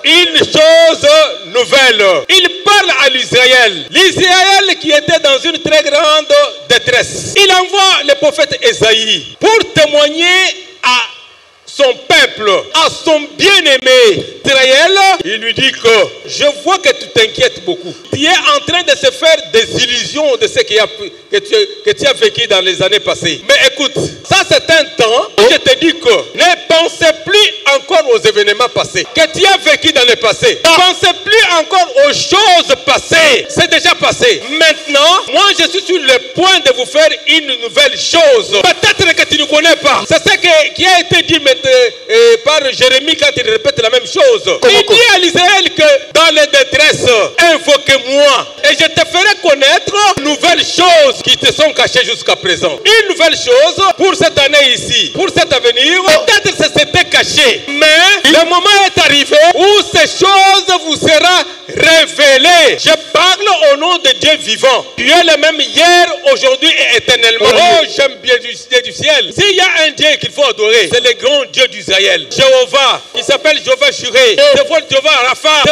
une chose nouvelle. Il parle à l'Israël. L'Israël qui était dans une très grande détresse. Il envoie le prophète Ésaïe pour témoigner à son peuple, à son bien-aimé Israël. Il lui dit que je vois que tu t'inquiètes beaucoup. Tu es en train de se faire des illusions de ce que tu as vécu dans les années passées. Mais écoute, ça c'est un temps où je te dis que ne pensez plus encore aux événements passés que tu as vécu dans le passé. Ne pensez plus encore aux choses passées. C'est déjà passé. Maintenant, moi je suis sur le point de vous faire une nouvelle chose. Peut-être que tu ne connais pas. C'est ce qui a été dit par Jérémie quand il répète la même chose. Il dit à l'Israël que dans les détresses, invoque-moi et je te ferai connaître de nouvelles choses qui te sont cachées jusqu'à présent. Une nouvelle chose pour cette année ici, pour cet avenir, peut-être que c'était caché, mais le moment est arrivé où ces choses vous seront révélées. Je parle au nom de Dieu vivant. Tu es le même hier, aujourd'hui et éternellement. Oh, j'aime bien Dieu du ciel. S'il y a un Dieu qu'il faut adorer, c'est le grand Dieu d'Israël. Jéhovah, il s'appelle Jéhovah Jireh. Jéhovah Rapha.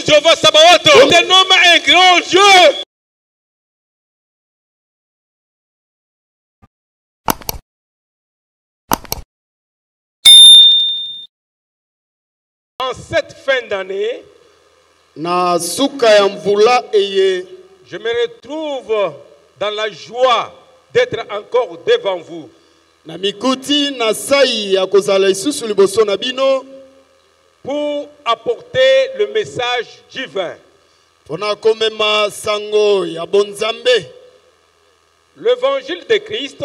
Jéhovah Sabaoth. C'est nomme un grand Dieu. En cette fin d'année, je me retrouve dans la joie d'être encore devant vous. Pour apporter le message divin. L'évangile de Christ,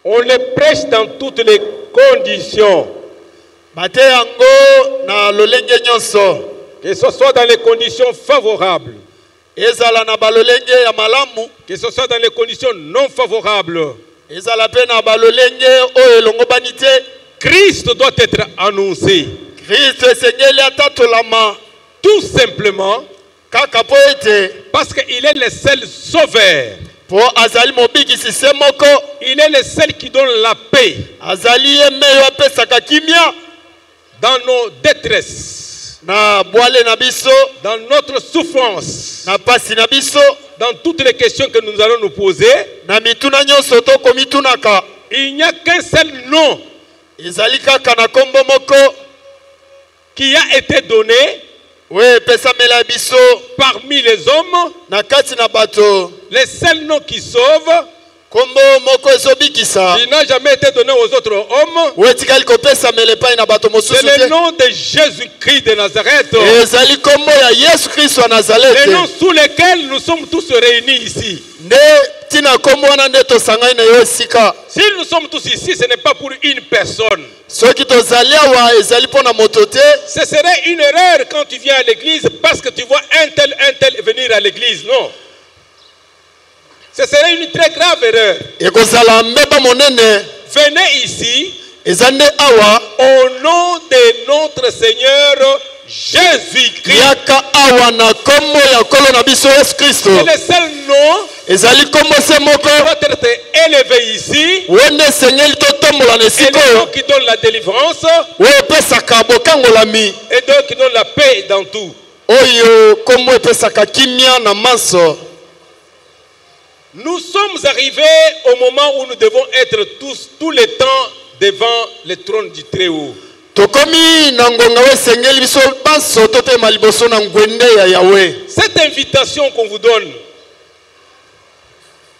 on le prêche dans toutes les conditions. Que ce soit dans les conditions favorables, que ce soit dans les conditions non favorables. Christ doit être annoncé. Tout simplement parce qu'il est le seul sauveur. Il est le seul qui donne la paix dans nos détresses, dans notre souffrance, dans toutes les questions que nous allons nous poser. Il n'y a qu'un seul nom qui a été donné parmi les hommes, le seul nom qui sauve. Il n'a jamais été donné aux autres hommes. C'est le nom de Jésus-Christ de Nazareth. Le nom sous lequel nous sommes tous réunis ici. Si nous sommes tous ici, ce n'est pas pour une personne. Ce serait une erreur quand tu viens à l'église parce que tu vois un tel venir à l'église. Non. Ce serait une très grave erreur. Venez ici au nom de notre Seigneur Jésus-Christ. C'est le seul nom qui doit être élevé ici. Et le nom qui donne la délivrance. Et donc qui donne la paix dans tout. Nous sommes arrivés au moment où nous devons être tous, tout le temps devant le trône du Très-Haut. Cette invitation qu'on vous donne,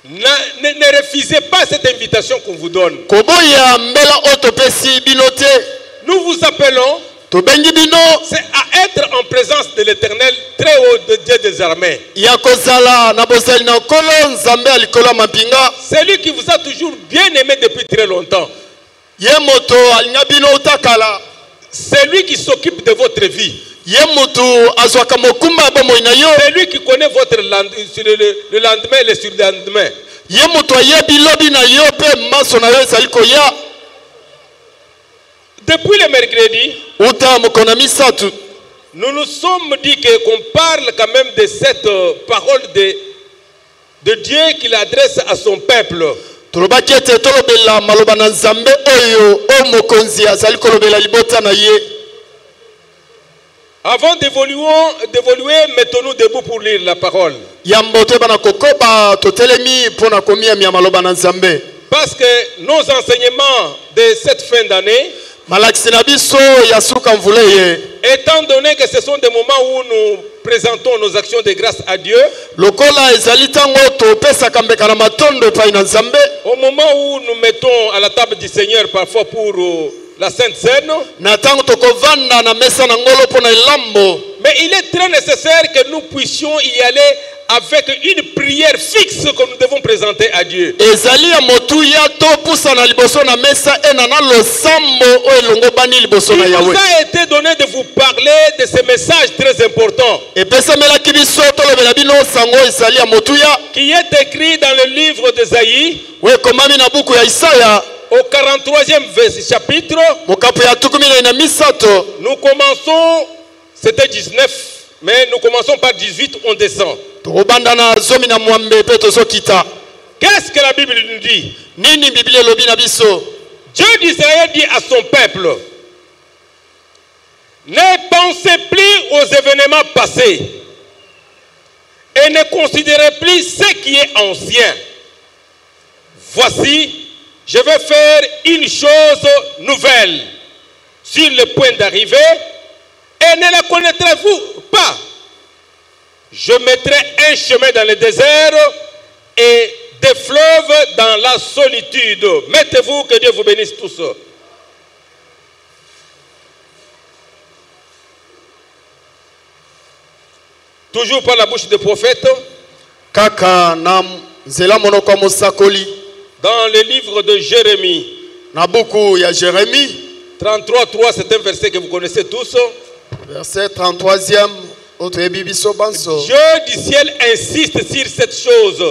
ne refusez pas cette invitation qu'on vous donne. Nous vous appelons c'est à être en présence de l'Éternel très haut de Dieu des armées. C'est lui qui vous a toujours bien aimé depuis très longtemps. C'est lui qui s'occupe de votre vie. C'est lui qui connaît votre le lendemain et le surlendemain. Depuis le mercredi, nous nous sommes dit qu'on parle quand même de cette parole de Dieu qu'il adresse à son peuple. Tolobaki ete tolobela maloba na Nzambe oyo o mokonzi azali kolobela libota na ye. Avant d'évoluer, mettons-nous debout pour lire la parole. Yambote bana kokoba totelemi pona komia mi maloba na Nzambe. Parce que nos enseignements de cette fin d'année, étant donné que ce sont des moments où nous présentons nos actions de grâce à Dieu, au moment où nous mettons à la table du Seigneur parfois pour la Sainte Seine, mais il est très nécessaire que nous puissions y aller avec une prière fixe que nous devons présenter à Dieu. Il nous a été donné de vous parler de ce message très important qui est écrit dans le livre d'Ésaïe au 43e chapitre. Nous commençons, c'était 19, mais nous commençons par 18, on descend. Qu'est-ce que la Bible nous dit? Dieu d'Israël dit à son peuple: ne pensez plus aux événements passés et ne considérez plus ce qui est ancien. Voici, je vais faire une chose nouvelle sur le point d'arriver et ne la connaîtrez-vous pas. Je mettrai un chemin dans le désert et des fleuves dans la solitude. Mettez-vous, que Dieu vous bénisse tous. Toujours par la bouche des prophètes. Dans le livre de Jérémie. 33:3, c'est un verset que vous connaissez tous. Verset 33e. Dieu du ciel insiste sur cette chose.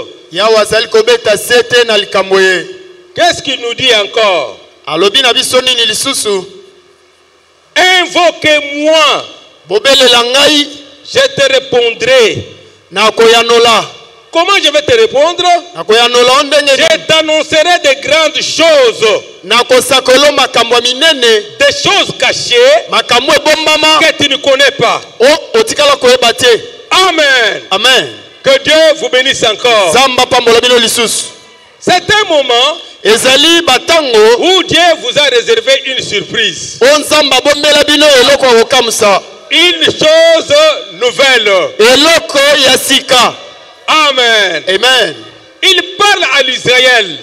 Qu'est-ce qu'il nous dit encore? Invoquez-moi, je te répondrai. Comment je vais te répondre? Je t'annoncerai de grandes choses, des choses cachées que tu ne connais pas. Amen. Amen. Que Dieu vous bénisse encore. C'est un moment où Dieu vous a réservé une surprise. Une chose nouvelle. Amen. Amen. Il parle à l'Israël.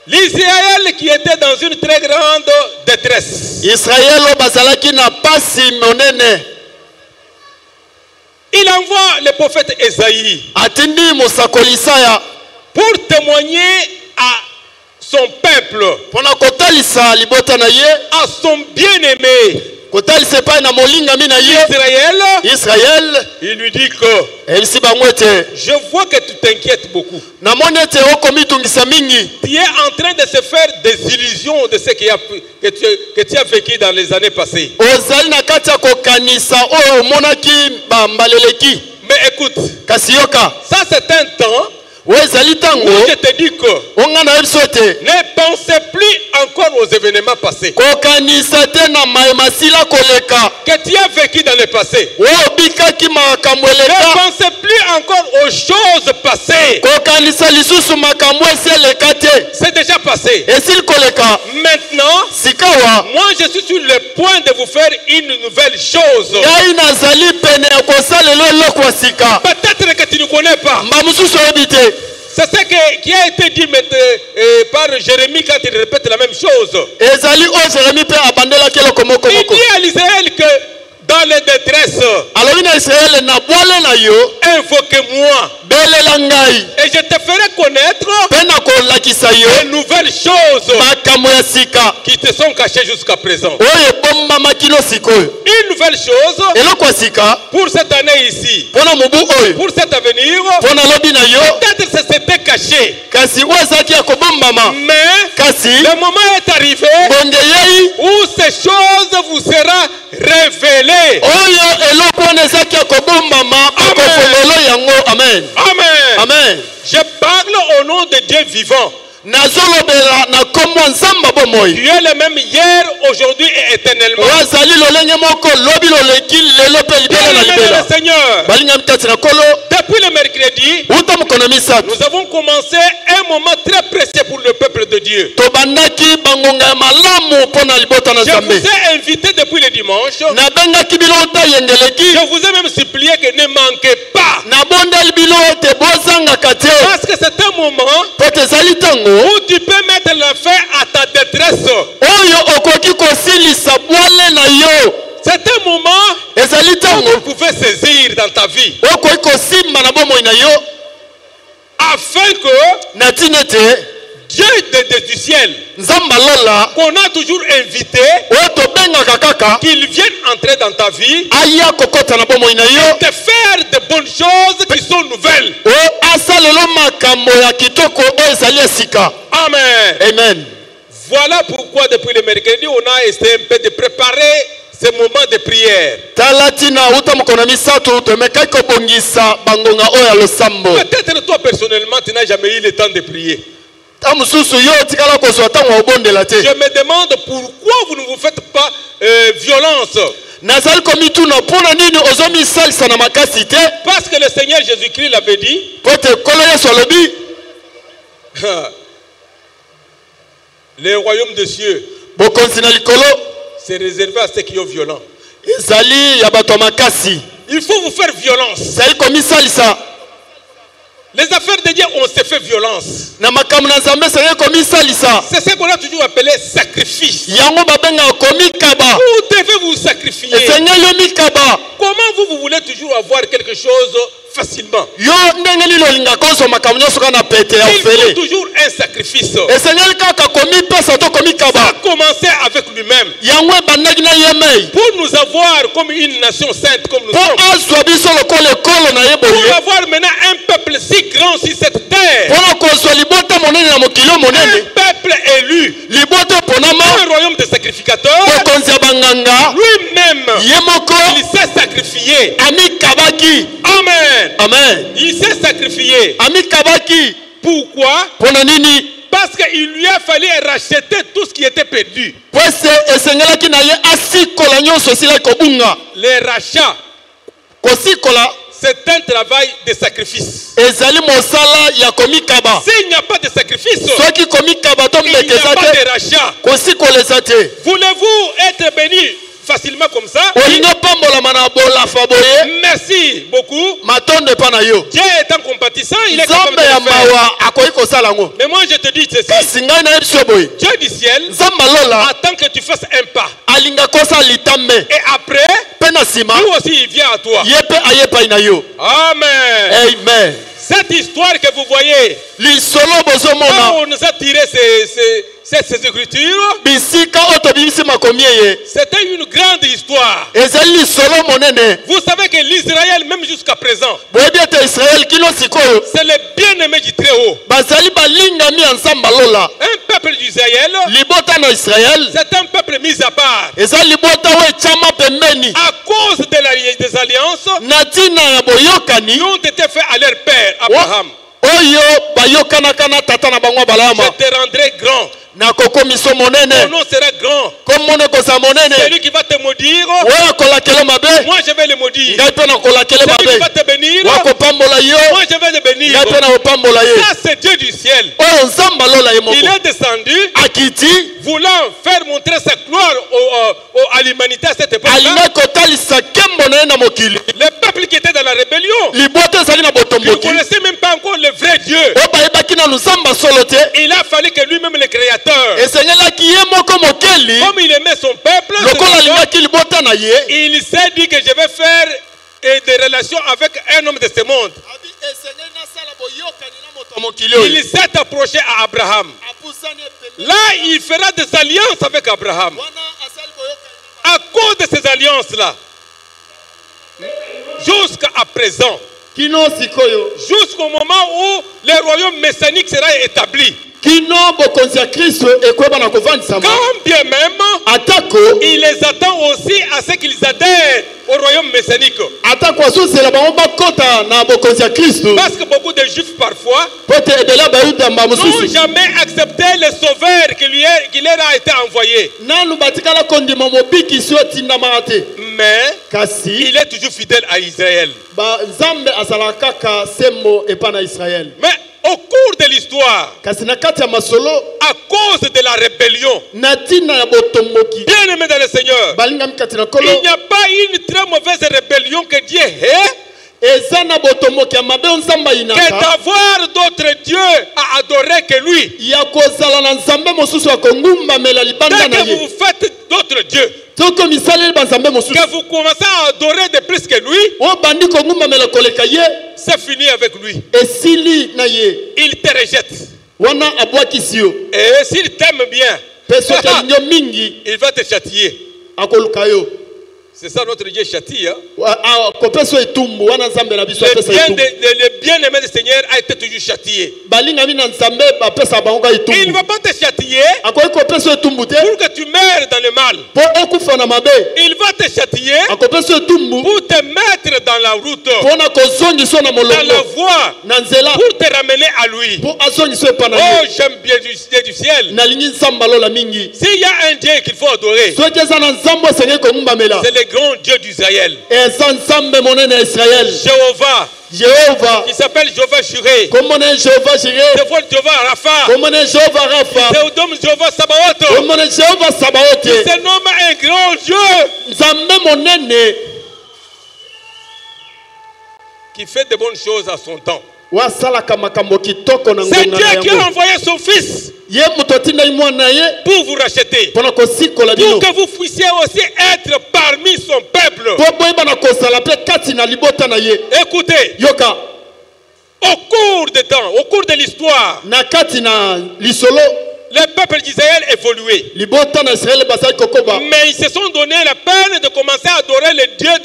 L'Israël qui était dans une très grande détresse. Il envoie le prophète Ésaïe pour témoigner à son peuple, à son bien-aimé Israël. Il lui dit que je vois que tu t'inquiètes beaucoup. Tu es en train de se faire des illusions de ce que tu as vécu dans les années passées. Mais écoute, ça c'est un temps où je te dis que ne pensez plus encore aux événements passés que tu as vécu dans le passé. Ne pensez plus encore aux choses passées. C'est déjà passé. Maintenant, moi je suis sur le point de vous faire une nouvelle chose. Peut-être que tu ne connais pas. C'est ce qui a été dit par Jérémie quand il répète la même chose. Il dit à l'Israël que dans les détresses, invoquez-moi et je te ferai connaître de nouvelles choses qui te sont cachées jusqu'à présent. Une nouvelle chose pour cette année ici, pour cet avenir, peut-être que c'était caché, mais le moment est arrivé où ces choses vous seront révélées. Amen. Amen. Amen. Amen. Je parle au nom de Dieu vivant. nazolobela na kombo nzamba bomoi. Tu es le même hier, aujourd'hui et éternellement. Wazali lolenge moko lobi loleki lelo pe libela na libela. Le Seigneur. Balinga mtati na kolo. Depuis le mercredi, Uta mkono misatu. nous avons commencé un moment très précieux pour le peuple de Dieu. Tobandaki bangonga malamu pona libota na Je Nzambe. vous ai invité depuis le dimanche. Na bengaki bilota yengeleki. Je vous ai même supplié que ne manquez pas. Na bondel bilota bozanga kate. Parce que c'est un moment Pote zali tango. où tu peux mettre la fin à ta détresse. Oyo okoki kosilisa bwale na yo. C'est un moment Ezali où tango. tu pouvais saisir dans ta vie. Okoki kosimba na bomoi na yo. Afin que Na tinete. Dieu du ciel, Nzamba lola. qu'on a toujours invité, Oyo tobengaka kaka. qu'il vienne entrer dans ta vie, Aya kokota na bomoi na yo. te faire de bonnes choses qui sont nouvelles. O asalelo makambo ya kitoko oyo ezali esika. Amen. Amen. Voilà pourquoi depuis le mercredi, on a essayé un peu de préparer ce moment de prière. Talatina uta mkono misatu tomekaki kobongisa bangonga oyo ya losambo. Peut-être toi personnellement, tu n'as jamais eu le temps de prier. Ta mususu yo tikala kozwa ntango ya obondela te. Je me demande pourquoi vous ne vous faites pas violence. Nazali komituna mpona nini ozomisalisa na makasi te. Parce que le Seigneur Jésus-Christ l'avait dit. Po te kolo yesu alobi. Le royaume des cieux, Bokonzi na likolo c'est réservé à ceux qui ont violent. ezali ya bato ya makasi. Il faut vous faire violence. Ezali komisalisa. Les affaires de Dieu, on se fait violence. Na makambo na Nzambe ezali komisalisa. C'est ce qu'on a toujours appelé sacrifice. Yango babengaka komikaba. Vous devez vous sacrifier. Esengeli yo mikaba. Comment vous voulez toujours avoir quelque chose facilement? Yo ndenge nini olinga kozwa makambo nyonso kaka na pete ya Il faut ofele. toujours un sacrifice. Esengeli kaka komipesa to Ça a komikaba. commencé avec lui-même. Yango ebandaki na ye mei. Pour nous avoir comme une nation sainte comme nous Po sommes. azwa biso lokola ekolo na ye Pour boye. avoir maintenant un peuple si grand sur cette terre. Mpona kozwa libota monene na mokili Un monene. peuple élu. Libota eponama. Un royaume de sacrificateurs. Bokonzi ya banganga. Lui-même, Ye moko il s'est sacrifié. amikabaki. Amen. Amen. Il s'est sacrifié. Amikabaki. Pourquoi? Mpona nini? Parce qu'il lui a fallu racheter tout ce qui était perdu. Po ese esengelaki na ye asikola nyonso esilaki kobunga. Les rachats, Kosikola c'est un travail de sacrifice. ezali mosala ya komikaba. S'il n'y a pas de sacrifice, Soki komikaba to il n'y a mbekeza pas te. de rachat. Kosikolesa te. Voulez-vous être béni facilement comme ça? Olinga pambolama na bolafa boye. Merci beaucoup. Matondo epa na yo. Dieu étant compatissant, il est capable Nzambe ya de le faire. mawa akoki kosala yango. Mais moi je te dis ceci. Kasi ngai na yebi so boye. Dieu du ciel Nzambe alola attend que tu fasses un pas. alinga kosala litambe. Et après, Mpe na nsima lui aussi il vient à toi. ye mpe aye epai na yo. Amen. Amen. Cette histoire que vous voyez, Lisolo quand bozomona on nous a tiré ces écritures, bisika oyo tobimisi makomi eye. c'était une grande histoire. Ezali lisolo monene. Vous savez que l'Israël, même jusqu'à présent, Boyebi ete Israel kino sikoyo c'est le bien-aimé du Très-Haut. bazali balingami ya Nzambe alola. Un peuple d'Israël, Libota na Israel c'est un peuple mis à part. eza libota oyo etiama pembeni À cause des alliances na ntina ya boyokani qui ont été faits à leur père, Abraham. oyo bayokanaka na tata na bango Je Abrahama. te rendrai grand. nakokomiso Ton monene nom sera grand. komona koza monene Celui qui va te maudire, oyo akolakela mabe moi je vais le maudire. ngai mpe nakolakele Celui qui va mabe te bénir, wakopambola yo moi je vais le bénir. ngai mpe nakopambola ye. Ça c'est Dieu du ciel. oyo Nzambe alola ye Il moko est descendu, akiti voulant faire montrer sa gloire à l'humanité à cette époque-là. alingai kotalisa nkembo na ye na mokili. Le peuple qui était dans la rébellion, libota ezali na qui ne botomboki connaissait même pas encore le vrai Dieu. oyo bayebaki nanu Nzambe solo te. Il a fallu que lui-même le créateur, esengelaki ye moko mokeli comme il aimait son peuple, lokola alingaki libota na ye. il s'est dit que je vais faire des relations avec un homme de ce monde. Il s'est approché à Abraham. Là, il fera des alliances avec Abraham. À cause de ces alliances-là, jusqu'à présent, kino sikoyo jusqu'au moment où le royaume messianique sera établi, kino bokonzi ya Kristo ekweba na kovandisama. Quand bien même, Atako il les attend aussi à ce qu'ils adhèrent au royaume messianique. atako asosela bango bakota na bokonzi ya Kristo. Parce que beaucoup de juifs parfois Pote ebele bayuda mba n'ont mosusu jamais accepté le sauveur qui leur a été envoyé. nanu batikala kondima mobikisi oyo atindamaka te. Mais Kasi il est toujours fidèle à Israël. Nzambe azalaka kaka sembo epa na Israel. Mais au cours de l'histoire, Kasi na kati ya masolo à cause de la rébellion, na ntina ya botomboki bien aimé dans le Seigneur, balingami kati na kolo il n'y a pas une très mauvaise rébellion que Dieu hait eza na botomboki ya mabe oyo Nzambe que ayinaka d'avoir d'autres dieux à adorer que lui. ya kozala na Nzambe mosusu ya kongumbamela libanda Dès na que vous ye. faites d'autres dieux, Soko misaleli banzambe mosusu que vous commencez à adorer de plus que lui, oyo bandi kongumbamela koleka ye c'est fini avec lui. esili na ye Il te rejette. wana abwakisi yo Et s'il t'aime bien, mpe soki alingi yo mingi il va te châtier. akoluka yo. C'est ça notre Dieu châtie. Hein? Akopesa etumbu wana Nzambe na biso Le apesa etumbu. bien-aimé du Seigneur a été toujours châtié. Balingami na Nzambe bapesa bango ka Il ne etumbu. va pas te châtier Akoki kopesa etumbu te pour que tu meurs dans le mal. po okufa na mabe. Il va te châtier Akopesa etumbu pour te mettre dans la route, pona kozongisa na dans la molongo voie, na nzela pour te ramener à lui. po azongisa epa na Oh, ye. j'aime bien Dieu du ciel. Nalingi Nzambe alola mingi. S'il y a un Dieu qu'il faut adorer, Soki eza na Nzambe osengi kongumbamela c'est le grand Dieu d'Israël. eza Nzambe monene ya Israel. Jéhovah, Jehova qui s'appelle Jéhovah Jireh. komone Jehova Jireh C'est votre Jéhovah Rapha. komone Jehova Rafa C'est au nom de Jéhovah Sabaoth. komone Jehova Sabaoth. Ce nom un grand Dieu Nzambe monene qui fait de bonnes choses à son temps. wasalaka makambo kitoko na C'est ngonga Dieu na qui a yango. envoyé son fils Ye moto atindaki mwana na ye pour vous racheter. mpona kosikola Pour bino que vous puissiez aussi être parmi son peuple. mpo boyeba na kozala mpe kati na libota na ye. Écoutez, Yoka au cours des temps, au cours de l'histoire, na kati na lisolo le peuple d'Israël évoluait. libota na Israeli bazali kokoba Mais ils se sont donné la peine de commencer à adorer les dieux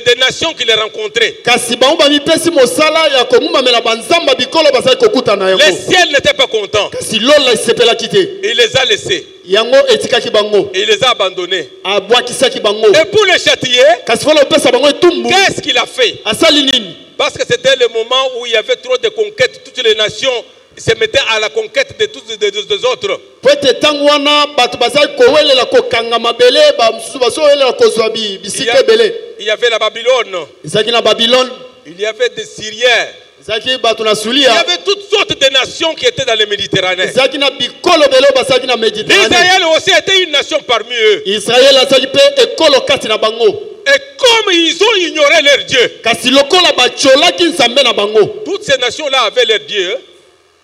des nations qu'ils rencontraient. kasi bango bamipesi mosala ya kogumbamela banzamba bikolo bazali kokuta na Le yango. ciel n'était pas content. Kasi lola esepelaki te Il les a laissés. yango etikaki bango Il les a abandonnés. abwakisaki bango. Et pour les châtier, Kasi mpona kopesa bango etumbu qu'est-ce qu'il a fait? asali nini? Parce que c'était le moment où il y avait trop de conquêtes. Toutes les nations se mettaient à la conquête de tous des autres. po ete ntango wana bato bazali kowelela kokanga mabele bamosusu bazowelela kozwa bisika ebele. Il y avait la Babylone. Ezalaki na Babylone, Il y avait des Syriens. ezalaki bato na Il y Sulia, avait toutes sortes de nations qui étaient dans le Méditerranée. ezalaki na bikolo ebele oyo bazalaki na Méditerranée. L'Israël aussi était une nation parmi eux. Israel azalaki mpe ekolo kati na bango. Et comme ils ont ignoré leur Dieu, Kasi lokola batiolaki nzambe na bango, toutes ces nations-là avaient leur Dieu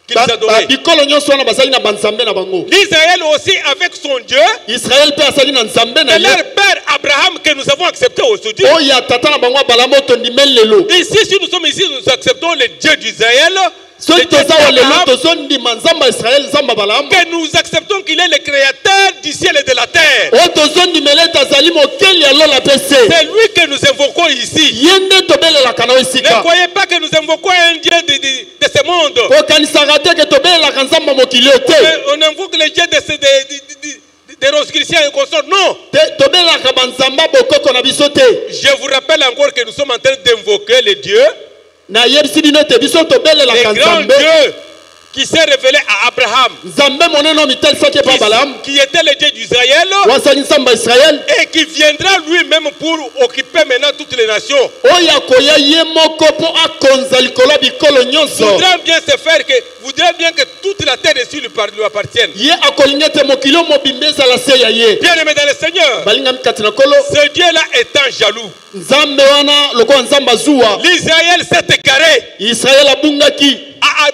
qu'ils adoraient. bikolo nyonso wana bazalaki na banzambe na bango. L'Israël aussi avec son Dieu, Israel mpe azalaki na nzambe na c'est ye leur père Abraham que nous avons accepté aujourd'hui. oyo ya tata na bango abalamu otondimeli lelo. Ici, si nous sommes ici, nous acceptons le Dieu d'Israël, le Soki Dieu toza wa lelo d'Abraham, tozondima nzambe ya Israel nzambe abalamu que nous acceptons qu'il est le créateur du ciel et de la terre. oyo tozondimela ete azali mokeli ya lola mpe se C'est lui que nous invoquons ici. ye nde tobelelaka na Ne esika. croyez pas que nous invoquons un Dieu de ce monde. okanisaka te ke tobelelaka nzambe ya mokili oyo te. On invoque le Dieu des Rosicruciens et consorts. Non. Tobelelaka banzamba bokoko na biso te. Je vous rappelle encore que nous sommes en train d'invoquer le Dieu, nayebisi bino ete biso le tobelelaka grand nzambe Dieu qui s'est révélé à Abraham, nzambe monene oyo mitelisaki epa balamu qui était le Dieu d'Israël wasali nzambe ya Israel et qui viendra lui-même pour occuper maintenant toutes les nations. oyo akoya ye moko mpo akonza likolo ya bikolo nyonso. Voudrait bien que toute la terre ici lui appartienne. Ye akolingi ete mokili oyo mobimba ezala se ya ye. Bien aimé dans le Seigneur, balingami kati na kolo ce Dieu-là étant jaloux, nzambe wana lokola nzambe azuwa l'Israël s'est égaré Israel abungaki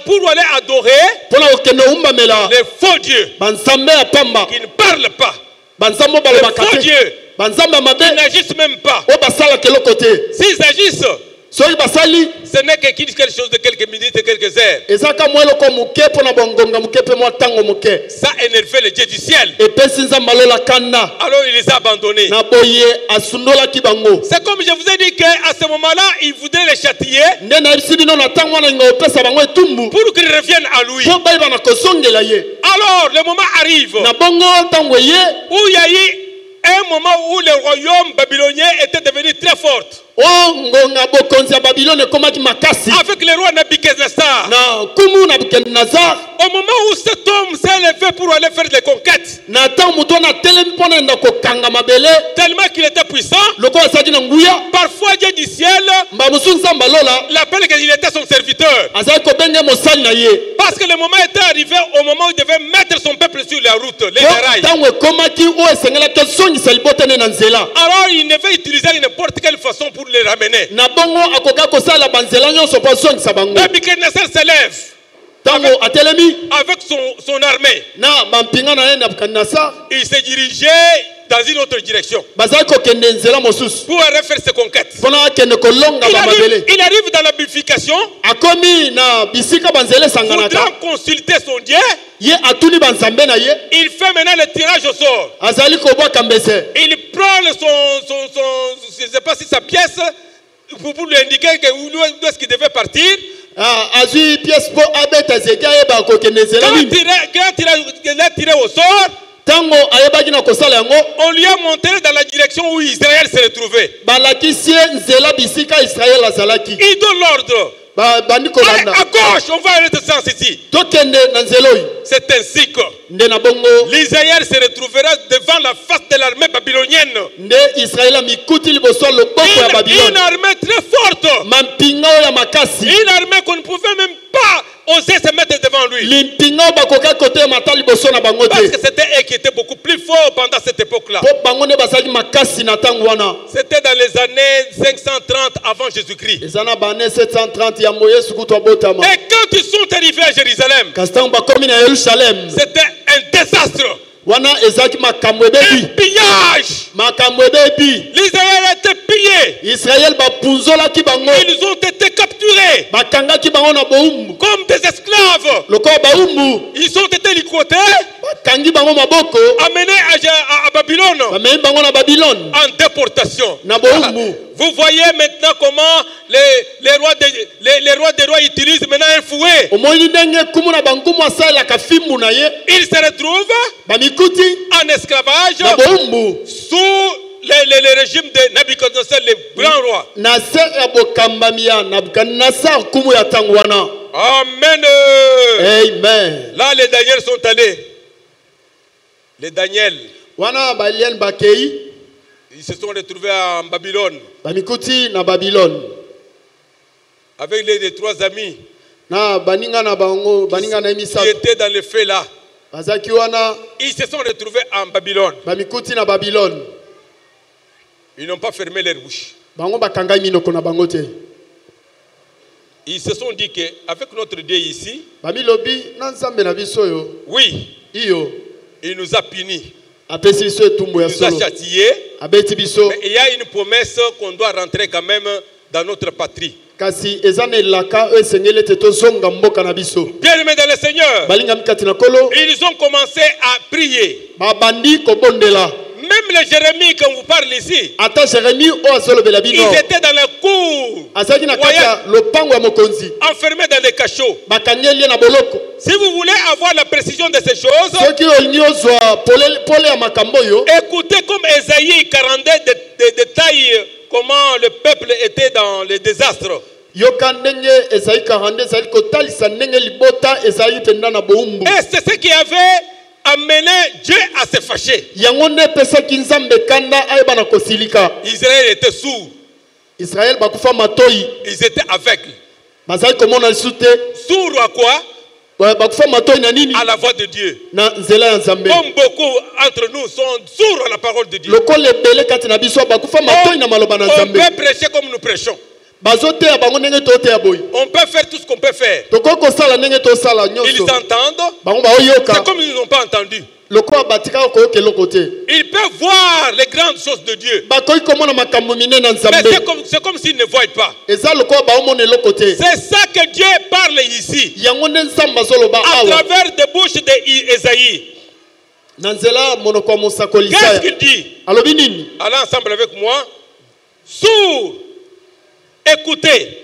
pour aller adorer mpona kokende oumbamela les faux dieux banzambe ya pamba qui ne parlent pas, banzambe oyo les balobaka faux te dieux banzambe ya qui mabe n'agissent même pas. oyo basalaka eloko te. S'ils agissent, soki basali ce n'est que quelque chose de quelques minutes et quelques heures. ezaka mweloko moke mpona bongonga moke mpe mwa ntango moke Ça énervait le Dieu du ciel. epesi nzambe alola kanda Alors il les a abandonnés. na boye asundolaki bango C'est comme je vous ai dit qu'à ce moment-là, il voudrait les châtier nde nayebisi bino na ntango wana inga opesa bango etumbu pour qu'ils reviennent à lui. mpo bayeba na kozongela ye Alors le moment arrive na bongo ntango eye où il y a eu un moment où le royaume babylonien était devenu très fort. o ngonga bokonzi ya babilone ekomaki makasi Avec le roi Nebuchadnezzar. na kumu na bukadinazar Au moment où cet homme s'est levé pour aller faire des conquêtes, na ntango moto wana atelemi mpo na enda kokanga mabele tellement qu'il était puissant, lokola azalaki na nguya parfois Dieu du ciel mba mosusu nzambe alola l'appelle qu'il était son serviteur. azalaki kobenge mosali na ye Parce que le moment était arrivé au moment où il devait mettre son peuple sur la route, les rails. ntango ekomaki oyo esengelaki ozongisa libota ne na nzela Alors il devait utiliser n'importe quelle façon pour les ramener. na bongo akoka kosala banzela nyonso mpo azongisa bango Nebuchadnezzar se lève ntango atelemi avec son armée. na bampinga na ye Nebukadinezar Il s'est dirigé dans une autre direction bazalaki kokende nzela mosusu pour aller faire ses conquêtes. mpona akende kolonga bamabele Il arrive dans la bifurcation, akomi na bisika banzela esanganaka voudrant consulter son Dieu. ye atuni banzambe na ye Il fait maintenant le tirage au sort. azali kobwaka mbese Il prend je ne sais pas si sa pièce pour lui indiquer que où est-ce qu'il devait partir. azwi pièce mpo abeta zeki ayeba akokende nzela Quand nini il a tiré au sort, ntango ayebaki na kosala yango on lui a montré dans la direction où Israël se retrouvait. balakisi ye nzela bisika israele azalaki Il donne l'ordre. bandi Allez, kolanda à gauche, on va aller dans ce sens ici. tokende na nzela oyo C'est ainsi que nde na bongo l'Israël se retrouvera devant la face de l'armée babylonienne. nde israele amikuti liboso ya loboko ya Une babilone armée très forte. mampinga oyo ya makasi Une armée qu'on ne pouvait même pas oser se mettre devant lui. limpinga oyo bakoka koteyemata liboso na bango Parce te que c'était eux qui étaient beaucoup plus forts pendant cette époque-là. mpo bango nde bazalaki makasi na ntango wana C'était dans les années 530 avant Jésus-Christ. eza na bane 730 ya moyesu kutu abotama Et quand ils sont arrivés à Jérusalem, kasi ntango bakomi na yerusalem c'était un désastre. wana ezalaki makambo ebebi Un pillage. makambo ebebi L'Israël a été pillé. israele bapunzolaki bango Ils ont été capturés bakangaki bango na bowumbu comme des esclaves. lokola bawumbu Ils ont été ligotés, bakangi bango maboko amenés à Babylone bamemi bango na babilone en déportation. na bowumbu Vous voyez maintenant comment les rois des rois utilisent maintenant un fouet. omoni ndenge kumu na bangumu asalelaka fimbu na ye Ils se retrouvent bamikuti en esclavage na bowumbu sous le régime de Nebuchadnezzar, le grand roi. na se ya bokambami ya Nabukadinezar kumu ya ntango wana Amen. amen Là, les Daniels sont allés. Les Daniels, wana baliene bakei ils se sont retrouvés en Babylone bamikuti na babilone avec les trois amis na baninga na bango baninga na ye qui misato étaient dans le feu là. bazalaki wana Ils se sont retrouvés en Babylone. bamikuti na babilone Ils n'ont pas fermé leur bouche. bango bakangaki minoko na bango te Ils se sont dit qu'avec notre Dieu ici, bamilobi na nzambe na biso oyo oui, iyo il nous a punis, apesi biso etumbu il ya nous a solo châtiés. abeti biso Mais il y a une promesse qu'on doit rentrer quand même dans notre patrie. kasi eza na elaka oyo esengeli ete tozonga mboka na biso Bien-aimés dans le Seigneur, balingami kati na kolo ils ont commencé à prier. babandi kobondela Même les Jérémie qu'on vous parle ici, ata jeremi oyo azolobela bino ils étaient dans la cour, azalaki na kati ya lopango ya mokonzi enfermés dans des cachots. bakangeli ye na boloko Si vous voulez avoir la précision de ces choses, soki olingi ozwa pole ya makambo oyo écoutez comme Ésaïe 42 détaille comment le peuple était dans le désastre. yoka ndenge ezali 42 ezali kotalisa ndenge libota ezali tenda na bowumbu Et c'est ce qui avait amené Dieu à se fâcher. yango nde epesaki nzambe kanda ayeba na kosilika Israël était sourd, israele bakufa matoi ils étaient aveugles. bazali komona lisu te Sourds à quoi? bakufa matoi na nini À la voix de Dieu. na nzela ya nzambe Comme beaucoup entre nous sont sourds à la parole de Dieu. lokola ebele kati na biso bakufa matoi na maloba na On nzambe peut prêcher comme nous prêchons. bazoteya bango ndenge toteya boye. On peut faire tout ce qu'on peut faire. Tokoko sala ndenge tosala Ils nyonso. entendent. Bango baoyoka. C'est comme ils n'ont pas entendu. Lokola batika koyoka eloko te. Ils peuvent voir les grandes choses de Dieu. Bakoki komona makambo minene na Mais Nzambe. c'est comme s'ils ne voient pas. Eza lokola baomona eloko te. C'est ça que Dieu parle ici. Yango nde Nzambe azoloba À awa. travers des bouches d'Ésaïe. Na nzela monoko ya mosakoli Qu'est-ce Isaya. qu'il dit? Alobi nini? Allez ensemble avec moi. Sourd, écoutez.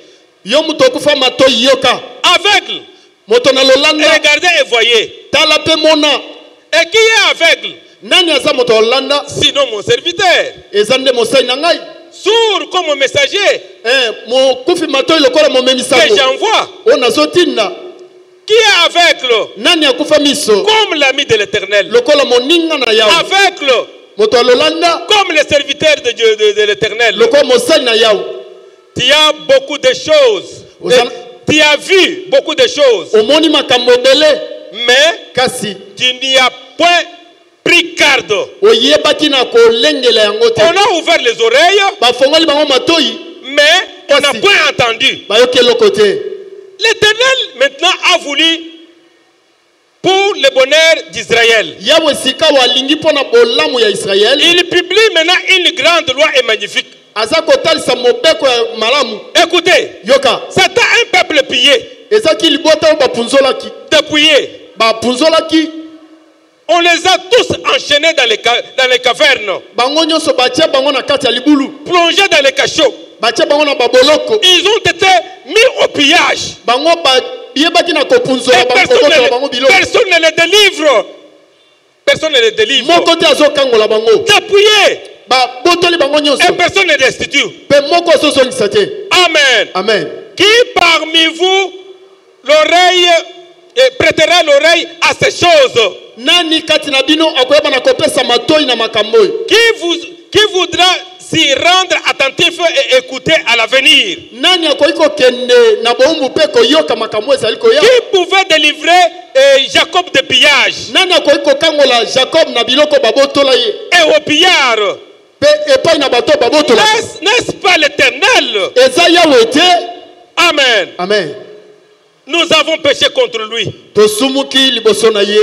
Yo muto okufa matoi yoka. Aveugle, Moto na lolanda. regardez et voyez. Tala pe mona. Et qui est aveugle? Nani aza moto lolanda? Sinon mon serviteur. Eza nde mosai na ngai. Sourd comme messager Mo kufi matoi lokola mo que memisango. j'envoie. O nazotinda. Qui est aveugle Nani akufa miso? comme l'ami de l'Éternel. Lokola moninga na yawe. Aveugle Moto lolanda. comme le serviteur de Dieu de l'Éternel. Lokola mosai na yawe. Tu as beaucoup de choses. Tu as vu beaucoup de choses. Omoni makambo ebele. Mais Kasi tu n'y as point pris garde. oyebaki na kolengela yango te. On a ouvert les oreilles, Bafongoli bango matoi. mais on n'a Kasi. point entendu. Bayoki eloko te. L'Éternel maintenant a voulu pour le bonheur d'Israël. Yawe sika walingi mpona bolamu ya Israel. Il publie maintenant une grande loi et magnifique. Aza kotalisa mobeko ya malamu. Écoutez, Yoka. c'est un peuple pillé, Ezaki libota oyo bapunzolaki. dépouillé. Bapunzolaki. On les a tous enchaînés dans les cavernes, Bango nyonso batia bango na kati ya libulu. plongés dans les cachots. Batia bango na baboloko. Ils ont été mis au pillage. Bango yebaki na kopunzola Et bakokotola bango biloko. personne ne les délivre. Personne ne les délivre. Moko te azokangola bango. Dépouillé. Babotoli bango nyonso. Et personne ne destitue. Pe moko azozongisa te. Amen. Amen. Qui parmi vous prêtera l'oreille à ces choses? Nani kati na bino akoyeba na kopesa matoi na makambo oyo? Qui voudra s'y rendre attentif et écouter à l'avenir? Nani akoki kokende na boumbu mpe koyoka makambo ezali koya? Qui pouvait délivrer Jacob de pillage Nani akoki kokangola Jacob na biloko babotola ye? et au pillard? Pe epai na bato babotola. N'est-ce pas l'Éternel? Eza Yawe te? Amen. Amen. Nous avons péché contre lui. Tosumuki liboso na ye.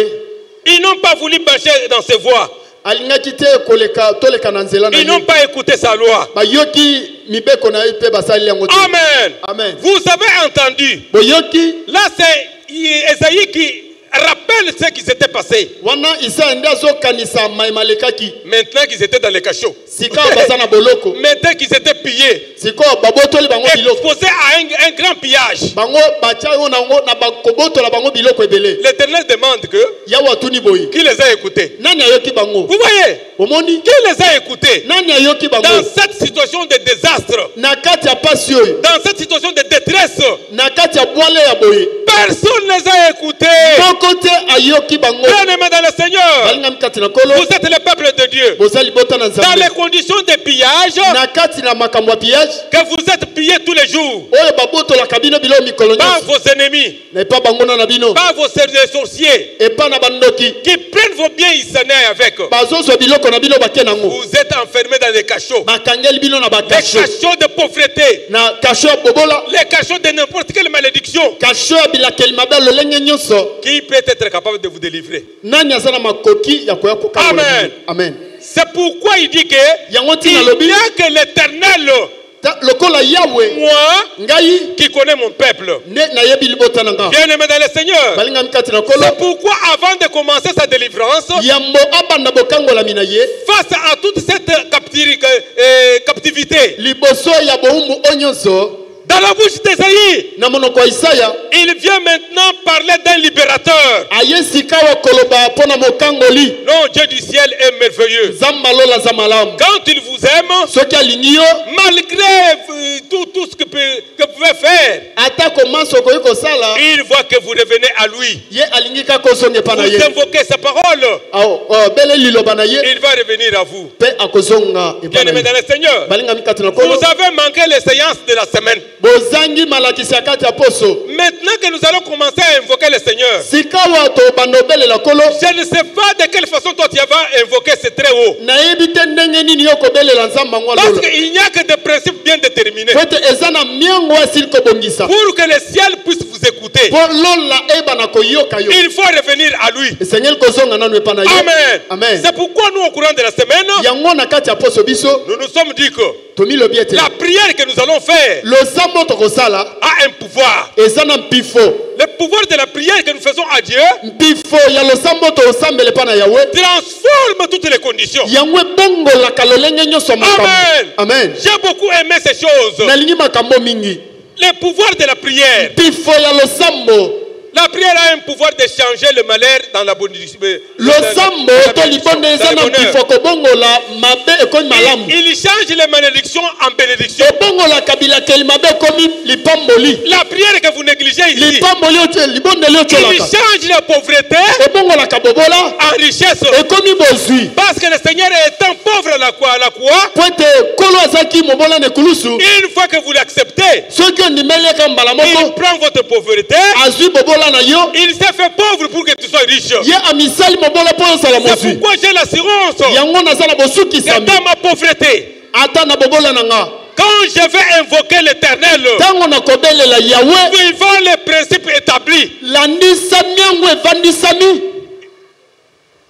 Ils n'ont pas voulu marcher dans ses voies. Alingaki te koleka toleka na nzela na Ils n'ont ye. pas écouté sa loi. Bayoki mibeko na ye pe basali yango te. Amen. Amen. Vous avez entendu. Boyoki Là, c'est Esaïe qui rappelle ce qui s'était passé. wana Isaya nde azokanisa maimalekaki. Maintenant qu'ils étaient dans les cachots. Sika baza na boloko. Maintenant qu'ils étaient pillés. Siko babotoli bango biloko. Exposés à un grand pillage. Bango batia yo nango na bakobotola bango biloko ebele. L'Éternel demande que Yawe atuni boyi. qui les a écoutés. Nani ayoki bango? Vous voyez, Omoni? qui les a écoutés Nani ayoki bango? dans cette situation de désastre, Na kati ya pasi oyo. dans cette situation de détresse? Na kati ya bwale ya boye. Personne ne les a écoutés. Moko te ayoki bango. Bien-aimés dans le Seigneur, Balingami kati na kolo. vous êtes le peuple de Dieu. Bozali bota na Dans Nzambe. les conditions de pillage, Na kati na makambo ya pillage. que vous êtes pillés tous les jours Oyo babotolaka bino biloko mikolo par nyonso. vos ennemis, Na epa bango na bino. par vos sorciers, Epa na bandoki. qui prennent vos biens, ils s'en aillent avec. Bazozwa biloko na bino bakie nango. Vous êtes enfermés dans des cachots. Bakangeli bino na Les bakasho. cachots de pauvreté, Na kasho ya bobola. les cachots de n'importe quelle malédiction. Kasho ya bilakeli mabe lolenge nyonso. Qui peut être capable de vous délivrer? Nani aza na makoki ya koya kokangola Amen. bino? Amen. C'est pourquoi il dit que Yango il tina lobi. n'y a que l'Éternel, Lokola Yawe. moi, Ngai. qui connais mon peuple. Ne na yebi libota na nga. Bien-aimé dans le Seigneur, Balingami kati na kolo. c'est pourquoi avant de commencer sa délivrance, Yambo abanda bokangola mina ye. face à toute cette captivité, Liboso ya boumbu onyonso. dans la bouche d'Esaïe, Na monoko ya Isaya. il vient maintenant parler d'un libérateur. Aye sika wa koloba pona mokangoli. Non, Dieu du ciel est merveilleux. Zamba lola za malamu. Quand il vous aime, Soki alingi yo. malgré tout ce que vous pouvez faire, Ata komanso koyi kosala. il voit que vous revenez à lui. Ye alingi ka kosonge pa na ye. Vous invoquez sa parole, Bele liloba na ye. il va revenir à vous. Pe akozonga epa na Bien-aimé ye. dans le Seigneur, Balingami kati na kolo. vous avez manqué les séances de la semaine. bozangi malakisi ya kati ya poso. Maintenant que nous allons commencer à invoquer le Seigneur, Sikawa to bandobelela kolo. je ne sais pas de quelle façon toi tu vas invoquer ce très haut. Nayebi te ndenge nini yo kobelela nzamba ngwa Parce lolo. qu'il n'y a que des principes bien déterminés Pote ezana miango asil ko bongisa. pour que le ciel puisse vous écouter. Pour lola eba na koyoka yo. Il faut revenir à lui. Seigneur kozonga nanu epa na yo. Amen. Amen. C'est pourquoi nous, au courant de la semaine, Yango na kati ya poso biso. nous nous sommes dit que Tomi lo biete. la prière que nous allons faire Lo sambo to kosala. a un pouvoir. Ezana mpifo. Le pouvoir de la prière que nous faisons à Dieu Mpifo ya lo sambo to osambele pa na Yahweh. transforme toutes les conditions. Yango bongo la kalolenge nyoso makambo. Amen. Amen. J'ai beaucoup aimé ces choses. Nalingi makambo mingi. Le pouvoir de la prière. Mpifo ya lo sambo. La prière a un pouvoir de changer le malheur dans la bonne Lo sambo to libonde ezana mpifo ko bongo la mabe ekoni malamu. Il change les malédictions en bénédictions. Bongo la kabila keli mabe komi lipamboli. La prière que vous négligez ici, Lipamboli ote libonde le il cholaka. change la pauvreté Bongo la kabobola en richesse. ekomi bozui. Parce que le Seigneur étant pauvre à la croix, Poete kolo azaki mobola ne kulusu. une fois que vous l'acceptez, Soki ondimeli ka mbala il moko prend votre pauvreté, azui bobola na yo. il s'est fait pauvre pour que tu sois riche. Ye amisali mobola po sala C'est mozui. pourquoi j'ai l'assurance Yango na sala bosuki que sami. dans ma pauvreté, Ata na bobola na nga. quand je vais invoquer l'Éternel, Tango na kobelela Yahweh. vivant les principes établis, Landisami yango evandisami.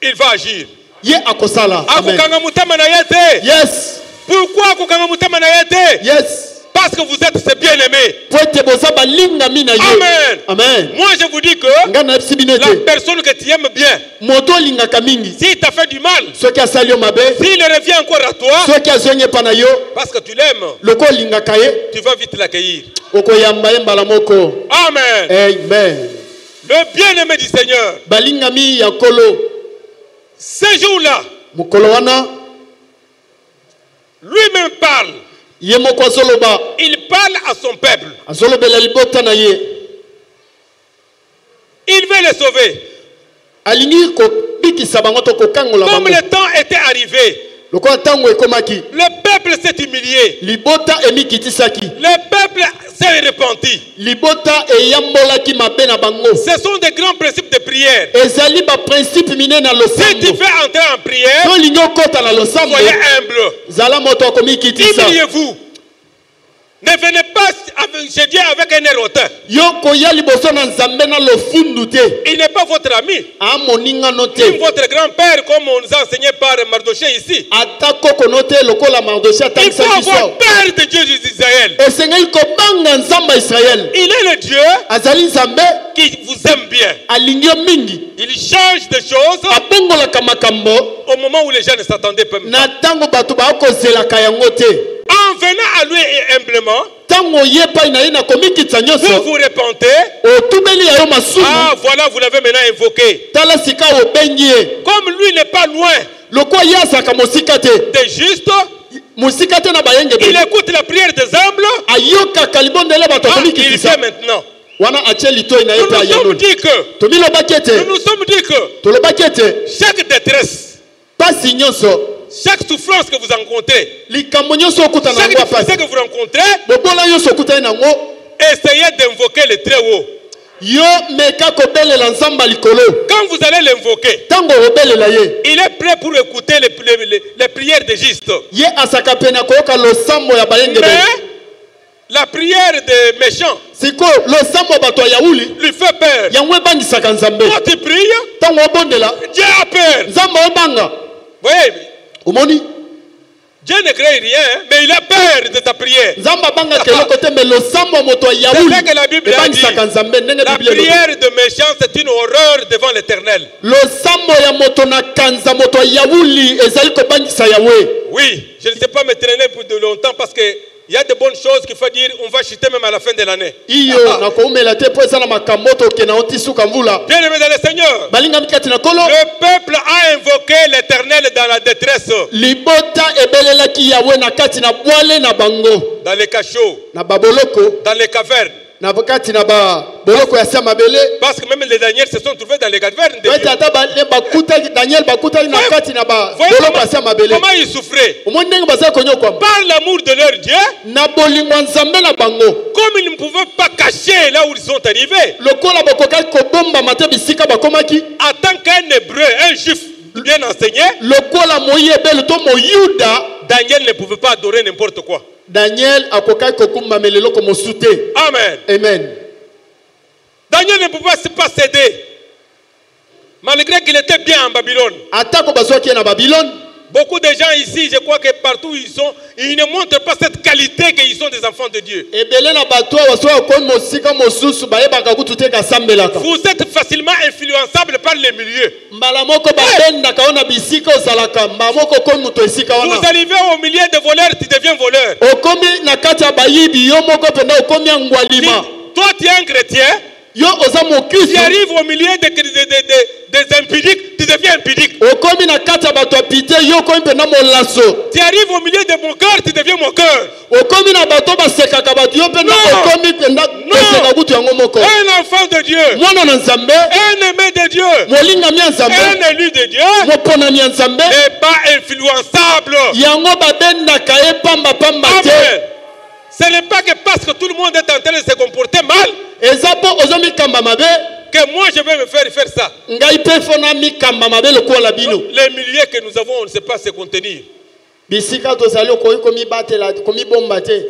il va agir. Ye akosala. Amen. Akokanga mutema na ye te. Yes. Pourquoi akokanga mutema na ye te? Yes. Parce que vous êtes ses bien-aimés. Poete boza balinga mina yo. Amen. Amen. Moi je vous dis que Ngana sibinete. la personne que tu aimes bien, Moto linga kamingi. s'il t'a fait du mal, Soki asali yo mabe. s'il revient encore à toi, Soki azonye pa na yo. parce que tu l'aimes, Loko linga kaye. tu vas vite l'accueillir. Okoyamba ye mbala moko. Amen. Amen. Le bien-aimé du Seigneur, Balingami ya kolo. ces jours-là, Mokolo wana. lui-même parle. Ye moko azoloba. Il parle à son peuple. Azolobela libota na ye. Il veut les sauver. Alingi ko bikisa bango to kokangola Comme bango. le temps était arrivé, Loko tango ekomaki. le peuple s'est humilié. Libota emikitisaki. Le peuple s'est repenti. Libota eyambolaki mabe na bango. Ce sont des grands principes de prière. Ezali ba principe mine na Si tu losambo. fais entrer en prière, To lingo kota na losambo. soyez humble. Zala moto akomikitisa. Humiliez-vous. Ne venez pas avec, chez Dieu avec un air hautain. Yo koya liboso na nzambe na lofundu te. Il n'est pas votre ami, A moninga no ni te. votre grand-père, comme on nous a enseigné par Mardoché ici. Ata koko no te lokola Mardoché Il faut atangisa avoir biso. peur de Dieu d'Israël. Esengeli kobanga nzamba Israël. Il est le Dieu Azali nzambe qui vous aime bien. alingi yo mingi. Il change des choses Abongolaka makambo au moment où les gens ne s'attendaient pas. na tango bato bakozelaka yango te. En venant à lui humblement, Tango ye pai na ye na komikitisa vous nyonso. vous repentez. Otubeli ya yo masumu. Ah, voilà, vous l'avez maintenant invoqué. Tala sika obengi ye. Comme lui n'est pas loin Loko ye azalaka mosika te. des justes, Mosika te na bayenge il be. écoute la prière des humbles. Ayokaka libondele bato Ah, il komikitisa. fait maintenant. Wana atie litoi na ye Nous pe nous sommes ayano. dit que, Tomilobaki nous ete. nous sommes dit que Tolobaki ete. chaque détresse, Pasi nyonso. chaque souffrance que vous rencontrez, Likambo nyonso okutana chaque nango ya difficulté pasi. que vous rencontrez, Bobola nyonso okutani nango. essayez d'invoquer le très haut. Yo meka kobelela nzamba likolo. Quand vous allez l'invoquer, Tango obelela ye. il est prêt pour écouter les prières des justes. Ye asaka pena koyoka losambo ya bayenge be. Mais la prière des méchants Siko losambo bato ya Yauli. lui fait peur. Yango ebangisaka nzambe. Quand tu pries, Tango obondela. Dieu a peur. Nzamba obanga. Vous voyez, Omoni. Dieu ne crée rien, mais il a peur de ta prière. Nzamba banga keloko te me losambo moto ya C'est Yauli. ça que la Bible a dit. Ebangisaka nzambe ndenge La Biblia elobi. prière de méchants, c'est une horreur devant l'Éternel. Losambo ya moto na kanza moto ya Yauli ezali kobangisa Yahweh. Oui, je ne sais pas me traîner pour de longtemps parce que il y a de bonnes choses qu'il faut dire, on va chuter même à la fin de l'année. Iyo na koumela te po ezala makambo to ke na otisuka mvula. Bien aimé dans le Seigneur, Balinga mikati na kolo. le peuple a invoqué l'Éternel dans la détresse, Libota ebelelaki Yahweh na kati na bwale na bango. dans les cachots, Na baboloko. dans les cavernes. Parce que même les Daniel se sont trouvés dans les cavernes de Dieu. Comment ils souffraient? Par l'amour de leur Dieu, comme ils ne pouvaient pas cacher là où ils sont arrivés. En tant qu'un hébreu, un juif bien enseigné, Daniel ne pouvait pas adorer n'importe quoi. Daniel Amen. Amen. Daniel ne pouvait pas céder. Malgré qu'il était bien en Babylone. Beaucoup de gens ici, je crois que partout où ils sont, ils ne montrent pas cette qualité qu'ils sont des enfants de Dieu. Vous êtes facilement influençables par les milieux. Vous arrivez au milieu de voleurs, tu deviens voleur. Toi, tu es un chrétien. Tu arrives au milieu des impudiques, tu deviens impudique. Tu arrives au milieu de mon cœur, tu deviens mon cœur. Un enfant de Dieu, un aimé de Dieu, un élu de Dieu n'est pas influençable. Amen. Ce n'est pas que parce que tout le monde est en train de se comporter mal que moi je vais me faire ça. Les milliers que nous avons, on ne sait pas se contenir.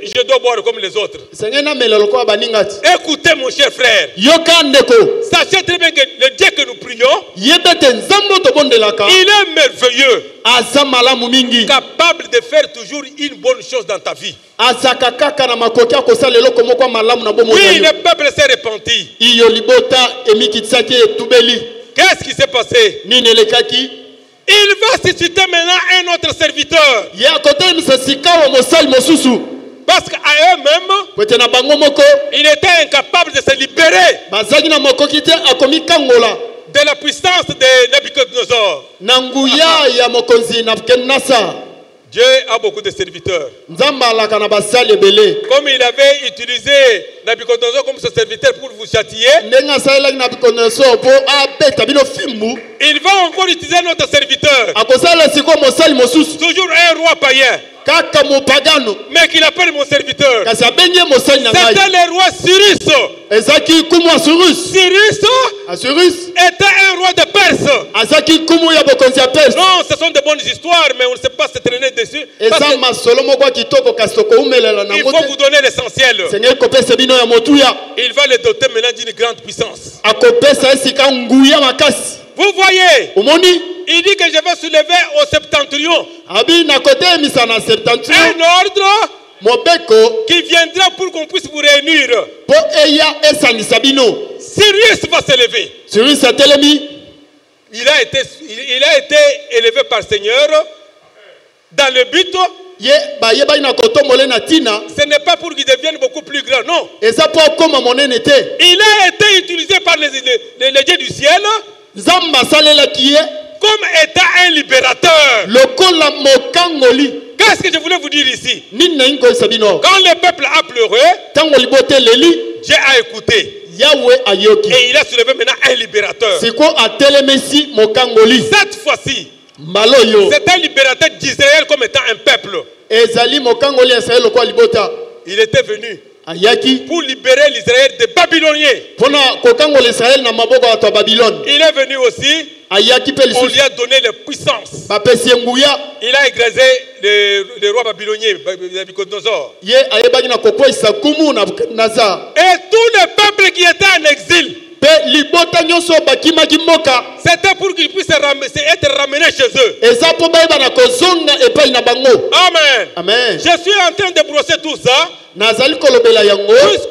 Je dois boire comme les autres. Écoutez mon cher frère. Sachez très bien que le Dieu que nous prions, il est merveilleux. Capable de faire toujours une bonne chose dans ta vie. Oui, le peuple s'est repenti. Qu'est-ce qui s'est passé? Il va susciter maintenant un autre serviteur. Parce qu'à eux-mêmes, il était incapable de se libérer de la puissance de Nabucodonosor. Dieu a beaucoup de serviteurs. Comme il avait utilisé Nabucodonosor comme son serviteur pour vous châtier, il va encore utiliser notre serviteur. Toujours un roi païen. Mais qu'il appelle mon serviteur. C'était le roi Cyrus. Cyrus était un roi de Perse. Non, ce sont de bonnes histoires, mais on ne sait pas se traîner dessus. Il faut vous donner l'essentiel. Il va le doter maintenant d'une grande puissance. Vous voyez, il dit que je vais soulever au septentrion un ordre qui viendra pour qu'on puisse vous réunir. Cyrus va s'élever. Il a été élevé par le Seigneur dans le but. Ce n'est pas pour qu'il devienne beaucoup plus grand, non. Il a été utilisé par les dieux du ciel comme étant un libérateur. Qu'est-ce que je voulais vous dire ici? Quand le peuple a pleuré, Dieu a écouté. Et il a soulevé maintenant un libérateur. Cette fois-ci, c'est un libérateur d'Israël comme étant un peuple. Il était venu pour libérer l'Israël des Babyloniens. Il est venu aussi. On lui a donné la puissance. Il a écrasé le roi babylonien, Nabucodonosor. Et tout le peuple qui était en exil, c'était pour qu'ils puissent être ramenés chez eux. Amen. Amen. Je suis en train de brosser tout ça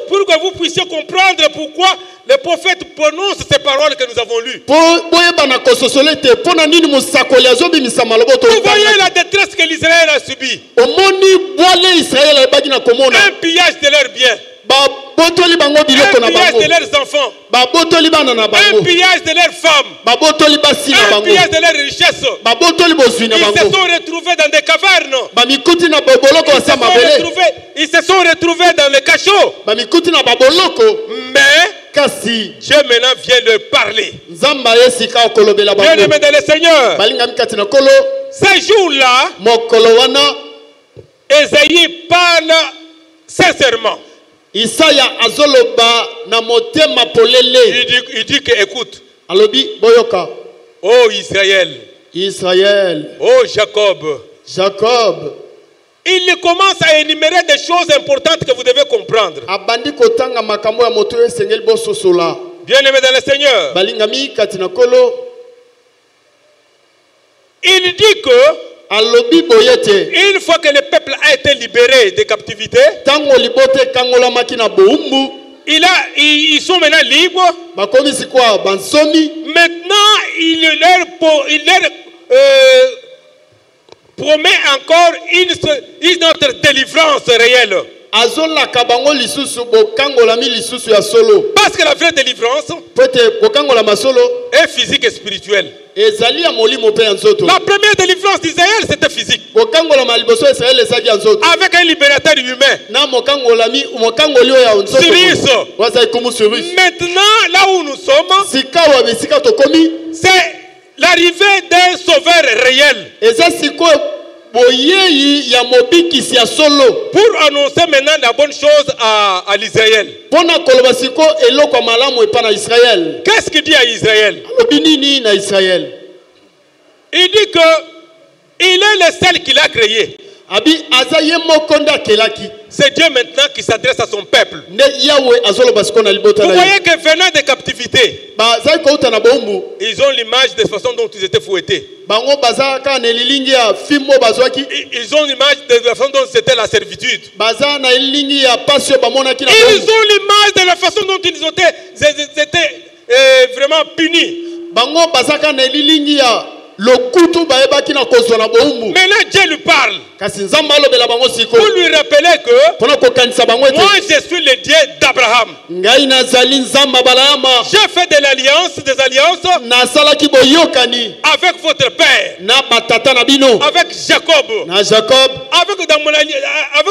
pour que vous puissiez comprendre pourquoi le prophète prononce ces paroles que nous avons lues. Vous voyez la détresse que l'Israël a subie. Un pillage de leurs biens. babotoli bango un biloko na pillage bango de leurs enfants, babotoli bana na un bango pillage de leurs femmes, babotoli basi na un bango pillage de leurs richesses. babotoli bozwi na Ils se bango sont retrouvés dans des cavernes. bamikuti na baboloko basa mabele Ils se sont retrouvés dans les cachots. bamikuti na baboloko Mais kasi Dieu maintenant vient leur parler. nzambe ayesika okolobela Bien bango aimé dans le Seigneur, balingami kati na kolo ces jours-là, mokolo wana Ésaïe parle sincèrement. Isaya azoloba na motema polele Il dit que, écoute, alobi boyoka oh Israël, Israël oh Jacob, Jacob il commence à énumérer des choses importantes que vous devez comprendre. abandi kotanga makambo ya moto esengeli bososola Bien aimé dans le Seigneur, balingami kati na kolo il dit que alobi boyete une fois que le peuple a été libéré de captivité, tango libote kangolamaki na boumbu ils sont maintenant libres. bakomi sikwa bansomi Maintenant, il leur promet encore une autre délivrance réelle. azolaka bango lisusu bokangolami lisusu ya solo Parce que la vraie délivrance po ete kokangolama solo est physique et spirituelle. ezali ya molimo mpe ya nzoto La première délivrance d'Israël, c'était physique. kokangolama liboso ya israele ezalaki ya nzoto Avec un libérateur humain. na mokangoli oyo ya nzoto Cyrus. waza ekumu Cyrus Maintenant, là où nous sommes, sika wa bisika tokomi c'est l'arrivée d'un sauveur réel. eza sikoyo boyei ya mobikisi ya solo Pour annoncer maintenant la bonne chose à l'Israël. mpona koloba siko eloko ya malamu epa na Israel. Qu'est-ce qu'il dit à Israël? alobi nini na Israel? Il dit que il est le seul qui l'a créé. abi aza ye moko nde akelaki C'est Dieu maintenant qui s'adresse à son peuple. nde yawe azoloba siko na libota Vous na ye voyez que venant de captivité, bazali kouta na bombu ils ont l'image de la façon dont ils étaient fouettés. bango baza kaka na elilingi ya fimbo bazwaki Ils ont l'image de la façon dont c'était la servitude. baza na elilingi ya pasi oyo bamonaki na Ils bombu ont l'image de la façon dont ils étaient vraiment punis. bango baza kaka na elilingi ya lokutu bayebaki na kozwa na bombu Maintenant Dieu lui parle kasi nzambe alobela bango siko pour lui rappeler que mpona kokanisa bango ete moi je suis le Dieu d'Abraham. ngai nazali nzambe balayama J'ai fait de l'alliance, des alliances nasalaki boyokani avec votre père, na batata na bino avec Jacob, na Jacob avec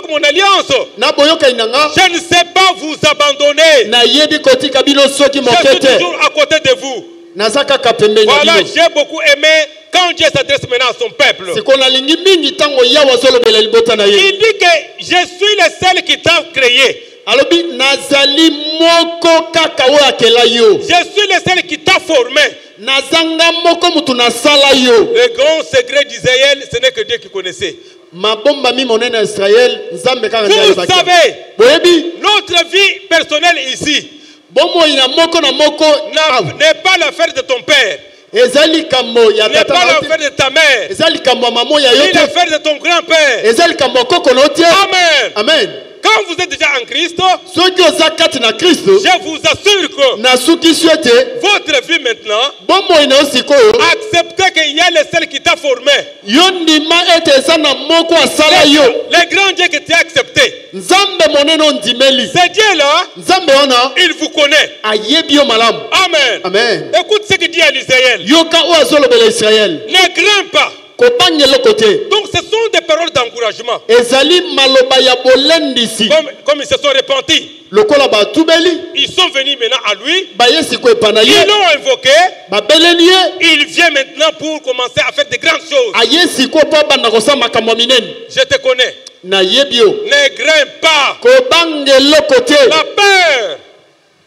mon alliance. na boyokani na nga Je ne sais pas vous abandonner. nayebi kotika bino soki Je moke suis te toujours à côté de vous. naza kaka pembeni na Voilà, bino j'ai beaucoup aimé quand Dieu s'adresse maintenant à son peuple. siko nalingi mingi ntango yawe azolobela libota na ye Il dit que je suis le seul qui t'a créé. alobi nazali moko kaka oyo akela yo Je suis le seul qui t'a formé. nazanga moko mutu nasala yo Le grand secret d'Israël, ce n'est que Dieu qui connaissait. mabombami monene ya israel nzambe kaka nde Vous ayebaki savez, boyebi notre vie personnelle ici bomoi na moko n'est pas l'affaire de ton père, eza likambo ya n'est tata pas na yo l'affaire te de ta mère, eza likambo ya mamo ya yo ni te l'affaire de ton grand-père. eza likambo ya koko na yo te Amen. amen Quand vous êtes déjà en Christ, soki oza kati na kristo je vous assure que nasukisi yo ete votre vie maintenant, bomoi na yo sikoyo acceptez qu'il y a le seul qui t'a formé. yo ndima ete eza na moko asala yo Le grand Dieu qui t'a accepté. nzambe monene ondimeli Ce Dieu-là, nzambe wana il vous connaît. ayebi yo malamu Amen. amen Écoute ce qu'il dit à l'Israël. yoka oyo azolobela israel Ne crains pas. kobanga eloko te Donc ce sont des paroles d'encouragement. ezali maloba ya bolendisi Comme ils se sont repentis. lokola batubeli Ils sont venus maintenant à lui. baye sikoyo epa na ye Ils l'ont invoqué. babeleli ye Il vient maintenant pour commencer à faire de grandes choses. aye sikoyo mpo abanda kosala makambo ya minene Je te connais. nayebi yo Ne crains pas. kobanga eloko te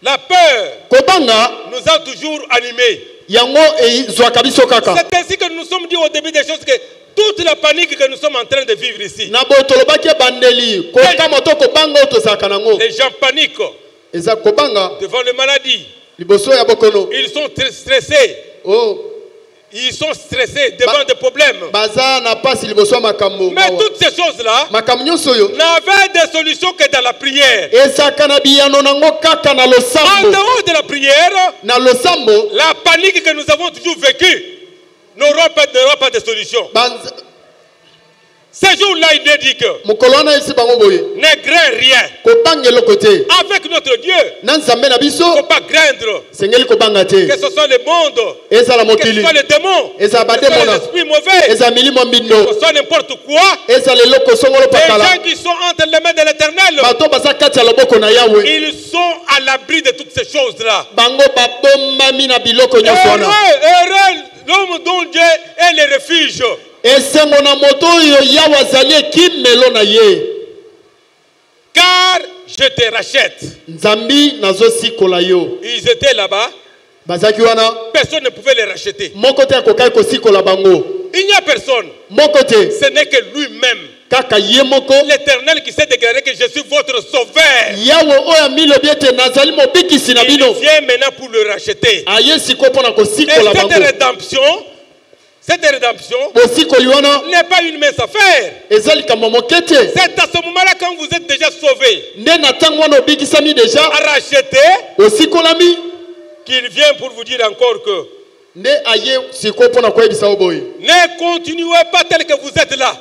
La peur kobanga nous a toujours animés. yango ezwaka biso kaka C'est ainsi que nous sommes dit au début des choses que toute la panique que nous sommes en train de vivre ici, na boye tolobaki ebandeli kokama to kobanga oyo tozalaka nango les gens paniquent eza kobanga devant les maladies. liboso ya bokono Ils sont très stressés. oh Ils sont stressés devant des problèmes. baza na pasi liboso ya makambo Mais toutes ces choses-là makambo nyonso oyo n'avaient des solutions que dans la prière. ezalaka na biyano nango kaka na En losambo dehors de la prière, na losambo la panique que nous avons toujours vécue n'aura pas de solution. Ce jour-là, il dit que mokolo wana esi bango boye ne crains rien. kobangela côté Avec notre Dieu, na nzambe na il ne biso faut pas craindre sengeli kobanga te que ce soit le monde, ezala que ce mokili soit les démons, ezala que ce soit bademona les esprits mauvais, ezala milimo que mbindo ce soit n'importe quoi. ezala eloko songolo Les pakala gens qui sont entre les mains de l'Éternel, bato baza kati ya loboko na yawe ils sont à l'abri de toutes ces choses-là. bango babombami na biloko nyonso wana Heureux l'homme dont Dieu est le refuge. esengo na moto oyo yawe azali ekimelo na ye Car je te rachète. nzambi nazosikola yo Ils étaient là-bas, bazalaki wana personne ne pouvait les racheter. moko te akokaki kosikola bango Il n'y a personne. moko te Ce n'est que lui-même, kaka ye moko l'Éternel, qui s'est déclaré que je suis votre sauveur. yawe oyo amilobi ete nazali mobikisi na Il bino vient maintenant pour le racheter. aye sikoyo mpo na Et kosikola bango cette rédemption bosikoli wana n'est pas une mince affaire. eza likambo moke te C'est à ce moment-là, quand vous êtes déjà sauvé, nde na ntango wana obikisami deja racheté, osikolami qu'il vient pour vous dire encore que nde aye sikoyo mpo na koyebisa yo boye ne continuez pas tel que vous êtes là,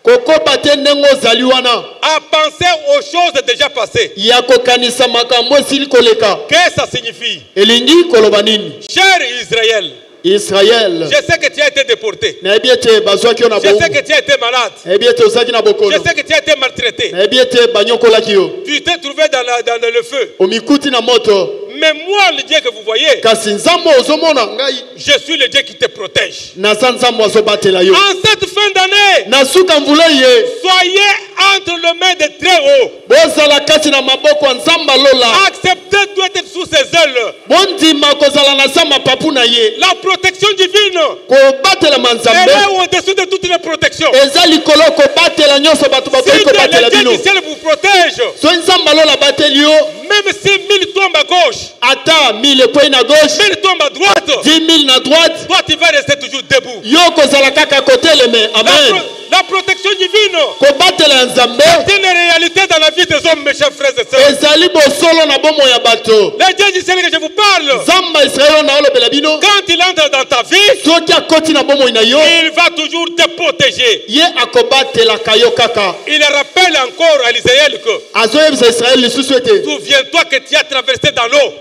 kokoba te ndenge ozali wana à penser aux choses déjà passées. ya kokanisa makambo esili koleka Qu'est-ce que ça signifie? elingi koloba nini Cher Israël, israel je sais que tu as été déporté. nayebi ete bazwaki yo na Je sais bongo que tu as été malade. nayebi ete ozalaki na Je bokono sais que tu as été maltraité. nayebi ete banyokolaki yo Tu t'es trouvé dans le feu. omikuti na moto Mais moi, le Dieu que vous voyez, kasi nzambe ozomona ngai je suis le Dieu qui te protège. naza nzambe azobatela yo En cette fin d'année, na suka mvula ye soyez entre les mains de très haut. bozala kati na maboko ya nzambe alola Acceptez d'être sous ses ailes. bondima kozala na za mapapu na ye La protection divine, kobatelama elle nzambe est au-dessus de toutes les protections. eza likolo kobatela nyonso bato bakoki Si kobatela le Dieu bino du ciel vous protège, soki nzambe alola abateli yo même si 1000 tombent à gauche, ata 1000 ekwei na gauche 1000 tombent à droite, 10 000 na droite toi tu vas rester toujours debout. yo kozala kaka koteleme amen La protection divine kobatela ya nzambe est une réalité dans la vie des hommes, mes chers frères et sœurs. ezali bosolo na bomoi ya bato Le Dieu du ciel que je vous parle, nzambe ya israele oyo naolobela bino quand il entre dans ta vie, soki akoti na bomoi na yo il va toujours te protéger. ye akobatelaka yo kaka Il rappelle encore à l'Israël que azoyebisa israele lisusu ete souviens-toi que tu as traversé dans l'eau.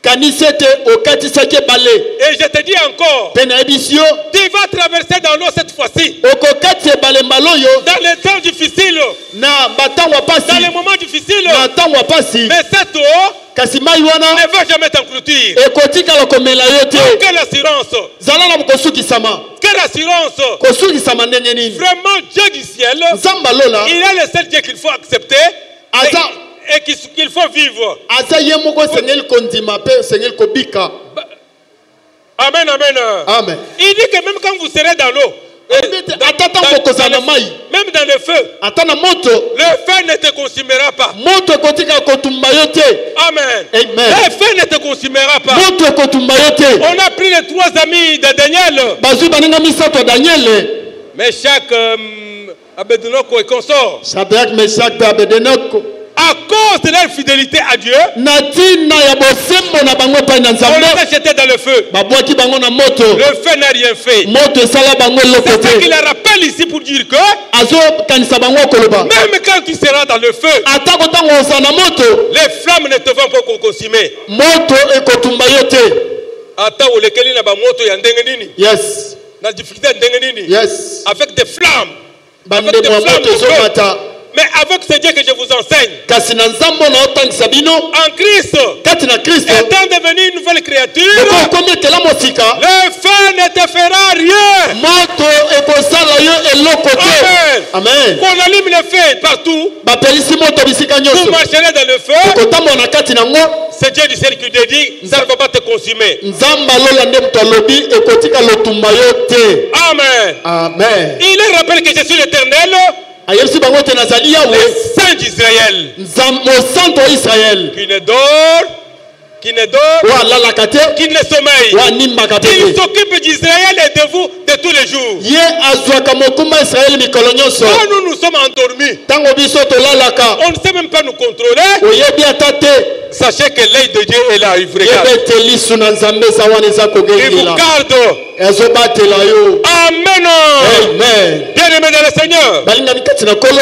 kanisa ete okatisaki ebale Et je te dis encore, mpe nayebisi yo tu vas traverser dans l'eau cette fois-ci. okokatisa ebale mbala oyo Dans les temps difficiles, na batango ya dans les pasi moments difficiles. na ntango ya pasi Mais cette eau kasi mai wana ne va jamais t'engloutir. ekotikala komela yo te Quelle assurance! zala na kosukisama Quelle assurance! kosukisama ndenge nini Vraiment, Dieu du ciel, nzambe alola il est le seul Dieu qu'il faut accepter aza et qu'il faut vivre. aza ye moko esengeli kondima mpe esengeli kobika Amen, amen. amen Il dit que même quand vous serez dans l'eau, ata ntango okozala na mai même dans le feu, ata na moto le feu ne te consumera pas. moto ekotikala kotumba yo te Amen. amen Le feu ne te consumera pas. moto ekotumba yo te On a pris les 3 amis de Daniel, bazwi baninga misato ya daniele Meshach, Abednego et consort. Shadrach, Meshach mpe Abednego À cause de leur fidélité à Dieu, na ntina ya bosembo na bango epai na on nzambe les a jetés dans le feu. babwaki bango na moto Le feu n'a rien fait. moto esala bango eloko C'est ce qu'il te rappelle ici pour dire que azokanisa bango koloba même quand tu seras dans le feu, atako ntango ozala na moto les flammes ne te vont pas consumer. moto ekotumba yo te Ata olekeli na ba moto ya ndenge nini? yes Na difficulté ya ndenge nini? yes Avec des flammes. bandemo ya moto ezomata Mais avec ce Dieu que je vous enseigne, kasi na nzambe na otangisa bino en Christ, kati na kristo étant devenu une nouvelle créature, eko okomi ekela mosika le feu ne te fera rien. moto ekosala yo eloko te Amen. amen Qu'on allume le feu partout, bapelisi moto bisika vous nyonso marcherez dans le feu. kotambola na kati nango C'est Dieu du ciel qui te dit, ça ne va pas te consumer. nzambe alola nde moto alobi ekotika lotumba yo te Amen. amen Il rappelle que je suis l'Éternel, ayebisi bango ete nazali yawe le Saint d'Israël, mosantu ya israele qui ne dort, oyo alalaka te qui ne sommeille, oyo animbaka te qui te s'occupe d'Israël et de vous de tous les jours. Ye azwaka mokumba Israël mikolo nyonso. Quand nous sommes endormis, Tango biso tolalaka. on ne sait même pas nous contrôler. Oyebi atate. Sachez que l'œil de Dieu est là, il vous regarde. Yebete lisu na nzambe sawana eza Il vous kogengela. garde. Ezobatela yo. Amen. Amen. Bien-aimés dans le Seigneur, Balinga mikati na kolo.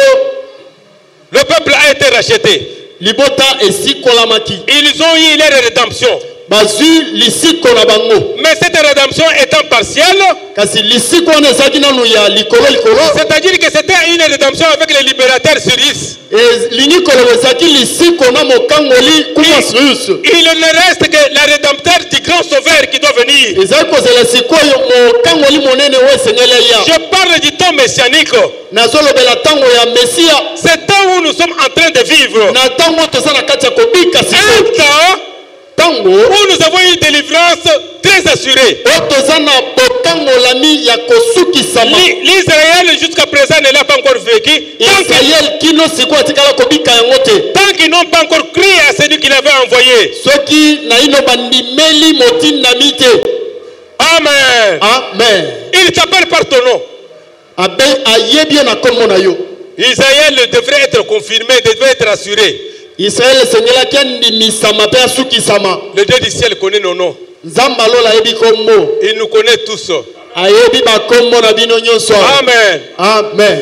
le peuple a été racheté. Libota esikolamaki. Ils ont eu leur rédemption. Bazui lisiko na bango. Mais cette rédemption étant partielle, Kasi lisiko wana ezaki nanu ya likolo likolo. c'est-à-dire que c'était une rédemption avec les libérateurs syristes. Lingi kolo ezaki lisiko na mokangoli kuma Sirius. Il ne reste que la rédempteur du grand sauveur qui doit venir. Ezaki kozela sikoyo mokangoli monene oyo esengeli ya. Je parle du temps messianique. Nazolobela tango ya Mesia. C'est temps où nous sommes en train de vivre. Na tango toza na kati ya kobika Un siko. temps Tango où nous avons une délivrance très assurée. oyo toza na bokangolami ya kosukisama. L'Israël jusqu'à présent ne l'a pas encore vécu. Israel kino sikoyo atikala kobika yango te. Tant qu'ils n'ont pas encore cru à celui qu'il avait envoyé. Soki na ino bandimeli motindami te. Amen. Amen. Il t'appelle par ton nom. Abe ayebi na kombo na yo. Israël devrait être confirmé, devrait être assuré. Israel esengelaki andimisama mpe asukisama. Le Dieu du ciel connaît nos noms. Nzambe alola ayebi kombo. Il nous connaît tous. Ayebi bakombo na bino nyonso. Amen. Amen.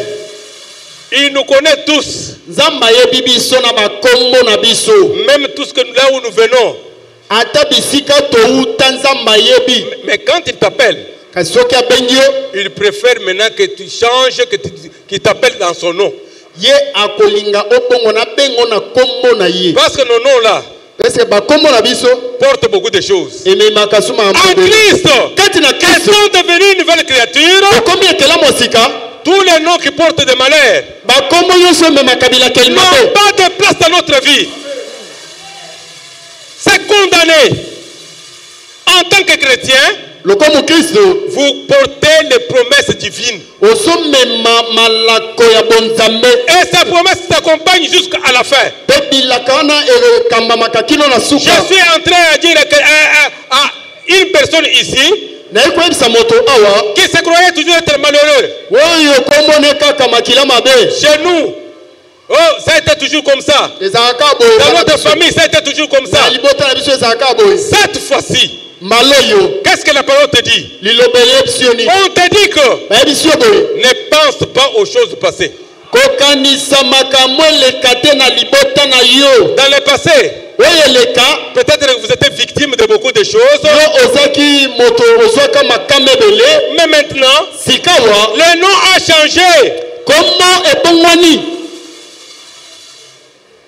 Il nous connaît tous. Nzambe ayebi biso na bakombo na biso. Même tous que là où nous venons. Ata bisika touta Nzambe ayebi. Mais quand il t'appelle, kasi soki abengi yo, il préfère maintenant que tu changes, qu'il t'appelle dans son nom. ye akolinga obongo na bengo na kombo na ye. Parce que nos noms là Ese bakombo na biso portent beaucoup de choses. ememaka suma En Christ, kati na ils Kristo sont devenus une nouvelle créature. okomi ekela mosika. Tous les noms qui portent des malheurs Bakombo nyonso ememaka bilakeli n'ont mabe. pas de place dans notre vie. C'est condamné. En tant que chrétien, Lokomo Kristo vous portez les promesses divines. osomema malako ya bonzambe. Et ces promesses s'accompagnent jusqu'à la fin. Pe bilaka wana ekambamaka kino na Je suka. suis en train de dire à une personne ici Naye koyebisa moto awa qui se croyait toujours être malheureux. oyo komone kaka makila mabe. Chez nous, oh, ça a été toujours comme ça. Ezalaka boye. Dans notre famille, ça a été toujours comme ça. Na libota na biso ezalaka boye. Cette fois-ci, Maloyo qu'est-ce que la parole te dit? lilobeli ebisioni. On te dit que Bayebisi yo boye. ne pense pas aux choses passées. Kokanisa makambo eleka te na libota na yo. Dans le passé, Oyo eleka peut-être que vous êtes victime de beaucoup de choses. yo ozaki moto ozwaka makama ebele. Mais maintenant, Sikawa le nom a changé. kombo ebongwani.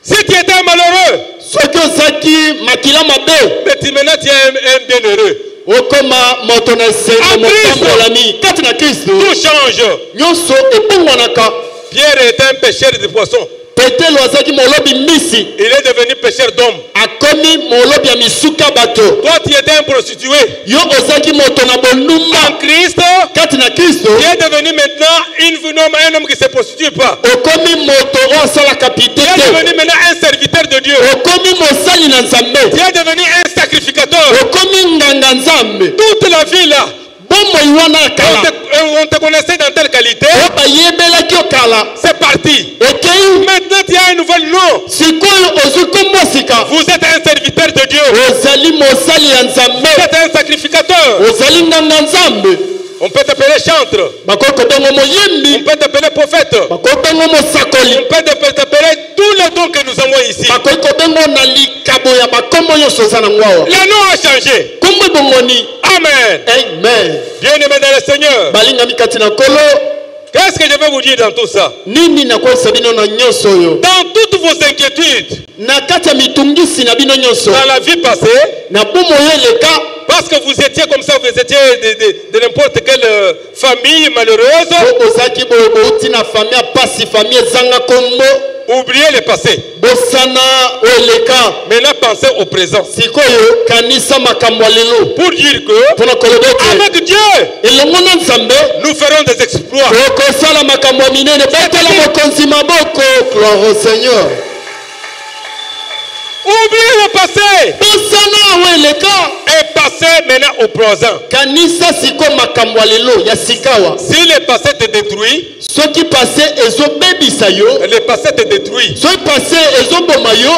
Si tu étais malheureux, Soki ozaki makila mabe. mais maintenant tu es un bienheureux. Okoma moto na esengo En Kristo. motambolami. Kati na Kristo Tout change. nyonso ebongwanaka. Pierre était un pêcheur de poissons. Petelo azaki molobi mbisi. Il est devenu pêcheur d'hommes. Akomi molobi ya misuka bato. Toi, tu étais un prostitué. Yo ozaki moto na En bonumba. Christ, Kati na Kristo tu es devenu maintenant un homme qui ne se prostitue pas. okomi moto oyo asalaka pite Tu es te. devenu maintenant un serviteur de Dieu. Okomi mosali na Nzambe. Tu es devenu un sacrificateur. Okomi nganga Nzambe. Toute la vie là, Bomoi wana ya kala. on te connaissait dans telle qualité. Oyo bayebelaki yo kala. C'est parti. Ekei Maintenant, tu as un nouvel nom. sikoyo ozwi kombo sika. Vous êtes un serviteur de Dieu. Ozali mosali ya Nzambe. Vous êtes un sacrificateur. Ozali nganga Nzambe. On peut t'appeler chantre. Bakoki kobengo On moyembi. peut t'appeler prophète. Bakoki kobengo mosakoli. On peut t'appeler tous les dons que nous avons ici. Bakoki kobengo na likabo ya bakombo nyonso oza nango awa. Le nom a changé. Kombo ebongoni. Amen. Amen. Bien-aimé dans le Seigneur. Balingami kati na kolo. Qu'est-ce que je vais vous dire dans tout ça? Nini nakoyebisa bino na nyonso oyo. Dans toutes vos inquiétudes, Na kati ya mitungisi na bino nyonso. dans la vie passée, Na bomo oyo eleka. parce que vous étiez comme ça, vous étiez de n'importe quelle famille malheureuse, Po ozaki boye bouti na famille ya pasi famille ezanga kombo. oubliez le passé. Bosana oyo eleka. Maintenant, pensez au présent. Sikoyo kanisa makambo ya lelo. Pour dire que, Mpona koloba ete avec Dieu, elongo na Nzambe nous ferons des exploits. okosala makambo ya minene. Betela mokonzi maboko. Gloire au Seigneur. Oubliez le passé. Bosana weleka. Et passez maintenant au présent. Kanisa siko makambo lelo ya sikawa. Si le passé te détruit, Ce qui passait ezo bebisa yo. le passé te détruit. Ce qui passait ezo boma yo.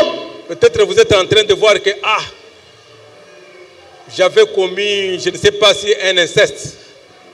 Peut-être vous êtes en train de voir que j'avais commis, je ne sais pas si un inceste.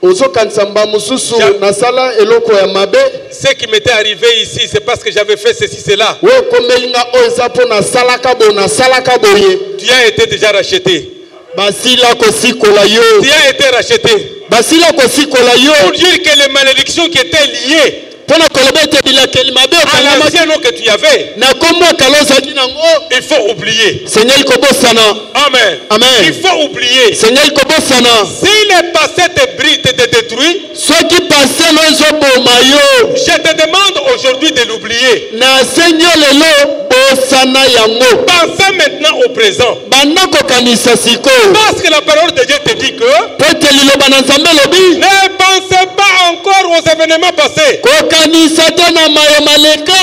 Ozo kansamba mususu nasala eloko ya mabe. Ce qui m'était arrivé ici, c'est parce que j'avais fait ceci, cela. We komelinga ozapo nasala kabo nasala kaboye. Tu as été déjà racheté. Basila kosikola yo. Tu as été racheté. Basila kosikola yo. Pour dire que les malédictions qui étaient liées Pona kolobete bila kelimabe à l'ancien nom que tu avais, na kombo kaloza dinango. il faut oublier. Seigneur kobosana. Amen. Amen. Il faut oublier. Seigneur kobosana. Si le passé te détruit, Ce qui passait lozo boma yo. je te demande aujourd'hui de l'oublier. Na Seigneur lelo bosana yango. Pensez maintenant au présent. Bandako kanisa siko. Parce que la parole de Dieu te dit que Pete liloba na Nzambe lobi. ne pensez pas encore aux événements passés. Kokanisa te na mayo maleka.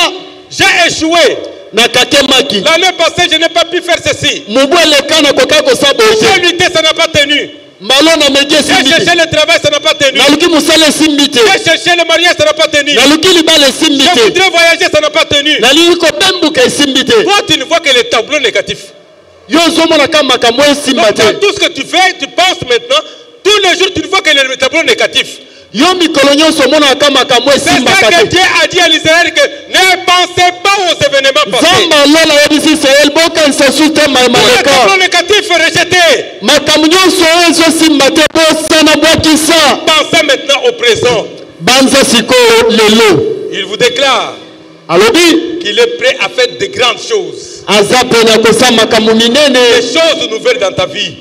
J'ai échoué. Na kakemaki. L'année passée, je n'ai pas pu faire ceci. Mubu eleka na koka kosaboje. J'ai lutté, ça n'a pas tenu. Malo na meje J'ai cherché simbite. le travail, ça n'a pas tenu. Naluki musale simbite. J'ai cherché le mariage, ça n'a pas tenu. Naluki libale Je simbite. voudrais voyager, ça n'a pas tenu. Naluki kobembuka simbite. Toi, tu ne vois que les tableaux négatifs. Yo zomona kama makambo Donc, simbate. dans tout ce que tu fais, tu penses maintenant, tous les jours, tu ne vois que les tableaux négatifs. Yo mikolo nyonso mona kama makambo C'est ça simbaka que te. Dieu a dit à l'Israël que ne pensez pas aux événements passés. Zamba lola yebisi Israel bokanisa sute Tous les maleka. tableaux négatifs rejetés. Makambo nyonso ezo simbate bosana bwakisa. Pensez maintenant au présent. Banza siko lelo. Il vous déclare Alobi qu'il est prêt à faire de grandes choses. aza pena kosa makambo Des minene. choses nouvelles dans ta vie.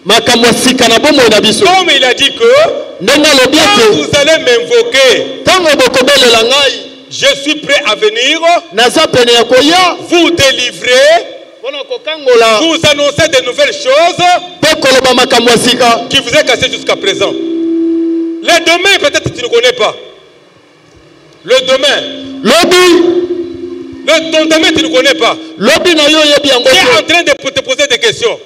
Makambo sika na bomo na biso. Comme il a dit que Ndenge alobi quand ete vous allez m'invoquer, tango bokobelela ngai je suis prêt à venir naza pene ya koya vous délivrer, mpona kokangola vous annoncer de nouvelles choses mpe koloba makambo ya sika. qui vous est cassé jusqu'à présent. Le demain, peut-être tu ne connais pas. Le demain, Lobi ton demain, tu ne connais pas. lobi na yo oyebi yango Tu es en te. train de te poser des questions.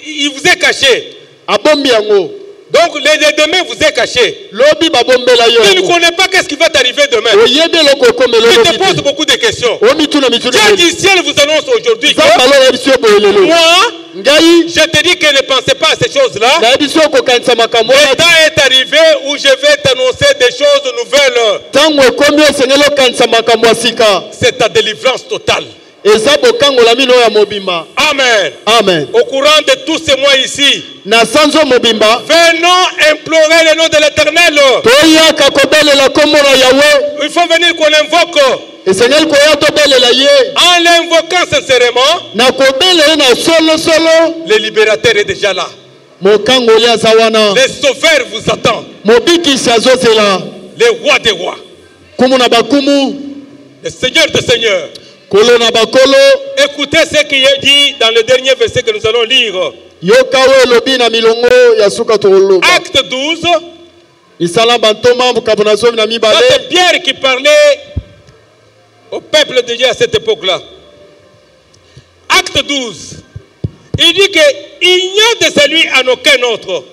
Il vous est caché. Abombi yango. Donc, le demain vous est caché. Lobi babombela yo Tu ne yango. connais pas qu'est-ce qui va t'arriver demain. Oyebi eloko okomela Tu te lobi poses te. beaucoup de questions. Omituna mituna. Dieu du ciel vous annonce aujourd'hui que Zamba lola yebiso boye lelo. moi, Ngai je te dis que ne pensez pas à ces choses-là. na yebiso kokanisa makambo Le wana. temps est arrivé où je vais t'annoncer des choses nouvelles. Tango ekomi osengeli okanisa makambo ya sika. C'est ta délivrance totale. Eza bokangola mino ya mobimba. Amen. Amen. Au courant de tous ces mois ici, Na sanzo mobimba. venons implorer le nom de l'Éternel. Toyaka kobelela kombo na Yawe. Il faut venir qu'on invoque. Esengeli koya tobelela ye. En l'invoquant sincèrement, Na kobelela na solo solo. le libérateur est déjà là. Mokangoli aza wana. Le sauveur vous attend. Mobikisi azozela. Le roi des rois. Kumu na bakumu. Le seigneur des seigneurs. Kolo na bakolo. Écoutez ce qui est dit dans le dernier verset que nous allons lire. Yokawe lobi na milongo ya suka toloba. Acte 12. Isala bantoma mukabona zomi na Ça, mibale. c'est Pierre qui parlait au peuple de Dieu à cette époque-là. Acte 12. Il dit qu'il n'y a de salut en aucun autre.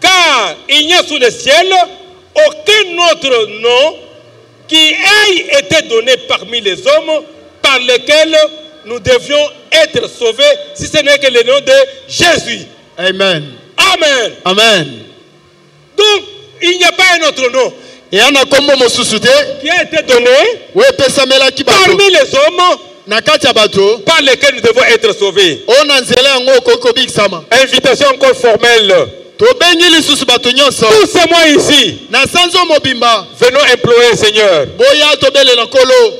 Car il n'y a sous le ciel aucun autre nom qui ait été donné parmi les hommes par lesquels nous devions être sauvés, si ce n'est que le nom de Jésus. Amen. Amen. Amen. Donc, il n'y a pas un autre nom Et ana kombo mosusu te. qui a été donné We pesamelaki bato. parmi les hommes Na kati ya bato. par lesquels nous devons être sauvés. Ona nzela yango okokobikisama. Invitation encore formelle. Tobengi lisusu bato nyonso. Tous ces mois ici, Na sanzo mobimba. venons implorer le Seigneur. Boya tobelela kolo.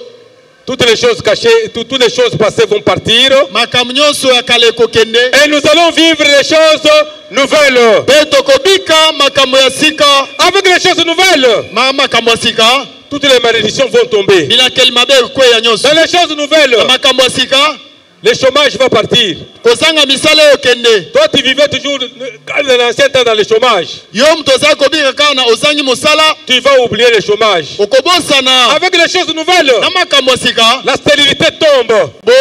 Toutes les choses cachées, toutes les choses passées vont partir. Makambo nyonso ya kala ekokende. Et nous allons vivre les choses nouvelles. Mpe tokobika makambo ya sika. Avec les choses nouvelles, Makambo ya sika. toutes les malédictions vont tomber. Bilakeli mabe ekweya nyonso. Dans les choses nouvelles, Na makambo ya sika. Le chômage va partir. kozanga misala oyo kende. Toi, tu vivais toujours dans l'ancien temps dans le chômage. Yo mtoza kobika kana ozangi musala. Tu vas oublier le chômage. Okobosana. Avec les choses nouvelles, Na makambo sika. la stérilité tombe. Bo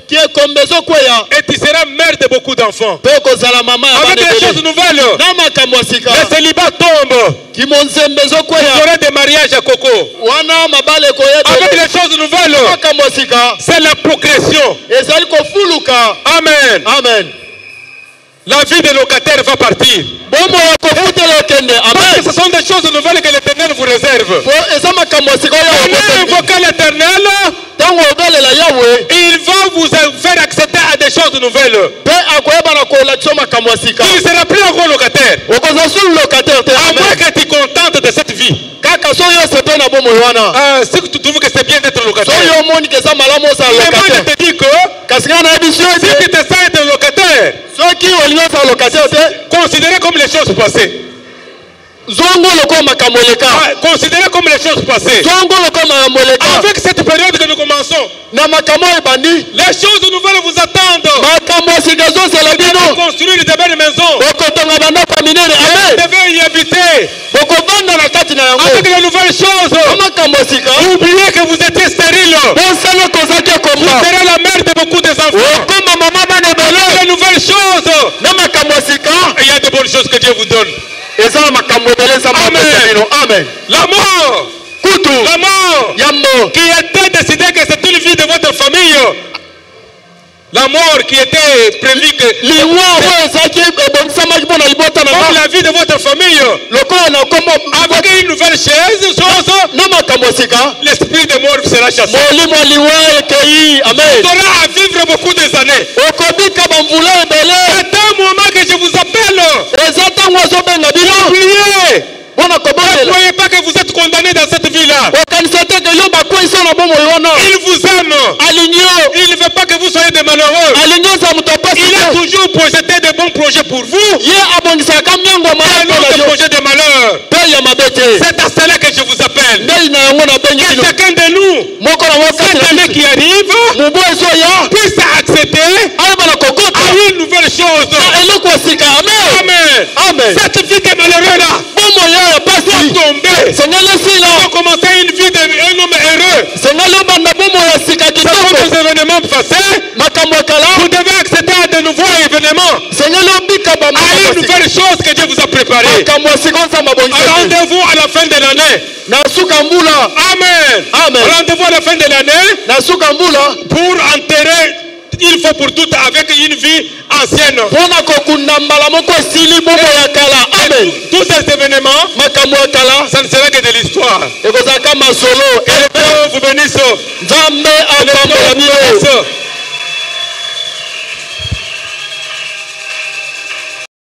kie kombezo kweya. Et tu seras mère de beaucoup d'enfants. Pe kozala mama ya Avec bana les ebele. choses nouvelles, Na makambo sika. le célibat tombe. Kimonzembezo Il y kweya. aura des mariages à Coco. Wana mabale koyebele. Avec les choses nouvelles, Makambo sika. c'est la progression. Ezali kofuluka. Amen. Amen. La vie des locataires va partir. Bomo ya kofutela okende. Parce que Amen. ce sont des choses nouvelles que l'Éternel vous réserve. Po eza makambo sika oyo Allez okosengi. invoquer l'Éternel. Tango obelela Yahweh. Il va vous faire accéder à des choses nouvelles. Pe akoyeba na kolakisa makambo sika. Tu ne seras plus encore locataire. Okoza sulu locataire te. À moins Amen. que tu es contente de cette vie. Kaka so yo sepe na bomo wana. Si tu trouves que c'est bien d'être So locataire. yo moni ke za malamu sa Mais moi je locataire. te dis que Kasi ngana ebisio si tu ete. te sens être locataire, Soki olinga sa locataire te. considérez comme les choses passées. Zongo loko makambo eleka. Considérez comme les choses passées. Zongo loko makambo eleka. Avec cette période que nous commençons, Na makambo ebandi. les choses nouvelles vous attendent. Makambo sika zo sela Vous devez bino. construire de belles maisons. Okotonga bandako ya minene. Vous Amen. devez y habiter. Bokobanda na kati na yango. Avec les nouvelles choses. Makambo sika. Oubliez que vous étiez stérile. Bosala kozaki Vous komba. serez la mère de beaucoup des enfants. Okoma mama bana Avec ebele. les nouvelles choses. Na makambo sika. Il y a de bonnes choses que Dieu vous donne. Eza na makambo ebele za Amen. mabino. Amen. La mort. Kutu. La mort. Yambo. Qui était décidé que c'est une vie de votre famille. La mort qui était prévue que Liwa oyo ezaki ebongisamaki mpona libota na comme nga. la vie de votre famille. Lokola na kombo. Avec une nouvelle chaise, Na makambo sika. l'esprit de mort sera chassé. Molimo ya liwa ekei. Tu Amen. auras à vivre beaucoup des années. Okobika bamvula ebele. C'est un moment que je vous appelle. Eza ntango azobenga bino. Oubliez. Mpona Ne kobondela. croyez pas que vous êtes condamné dans cette vie-là. Okanisa te ke yo bakwei na bomoi wana. Il vous aime. Alingi yo. Il ne veut pas que vous soyez des malheureux. Alingi oza moto apasi Il a te. toujours projeté de bons projets pour vous. Ye abongisaka miango Et malamu non na des yo. projets de malheur. Mpe ya mabe te. C'est à cela que je vous appelle. Ndei na yango nabengi Que bino. chacun de nous, Moko na moko cette année qui arrive, mobu ezoya. puisse accéder Ayeba na kokota. à une nouvelle chose. Eloko ya sika. Amen. Amen. Amen. Cette vie de malheureux là, Bomoi ya pasi. doit tomber. Sengeli esila. Pour commencer une vie d'un homme heureux. Sengeli obanda bomoi ya sika Ce sont kitoko. des événements passés. Makambo ya kala. Vous devez accéder à de nouveaux événements. Sengeli obika À bamama une ya sika. nouvelle chose que Dieu vous a préparée. Makambo ya sika oza mabongisa te. Rendez-vous à la fin de l'année. Na suka mbula. Amen. Amen. Rendez-vous à la fin de l'année Na suka mbula. pour enterrer une fois pour toutes avec une vie ancienne. Mpona kokunda mbala moko esili bomoi ya kala. Amen. Tous ces événements, Makambo ya kala. ça ne sera que de l'histoire. Ekozalaka masolo. Que le Dieu vous bénisse. Nzambe Que le Dieu apambola vous bino. bénisse.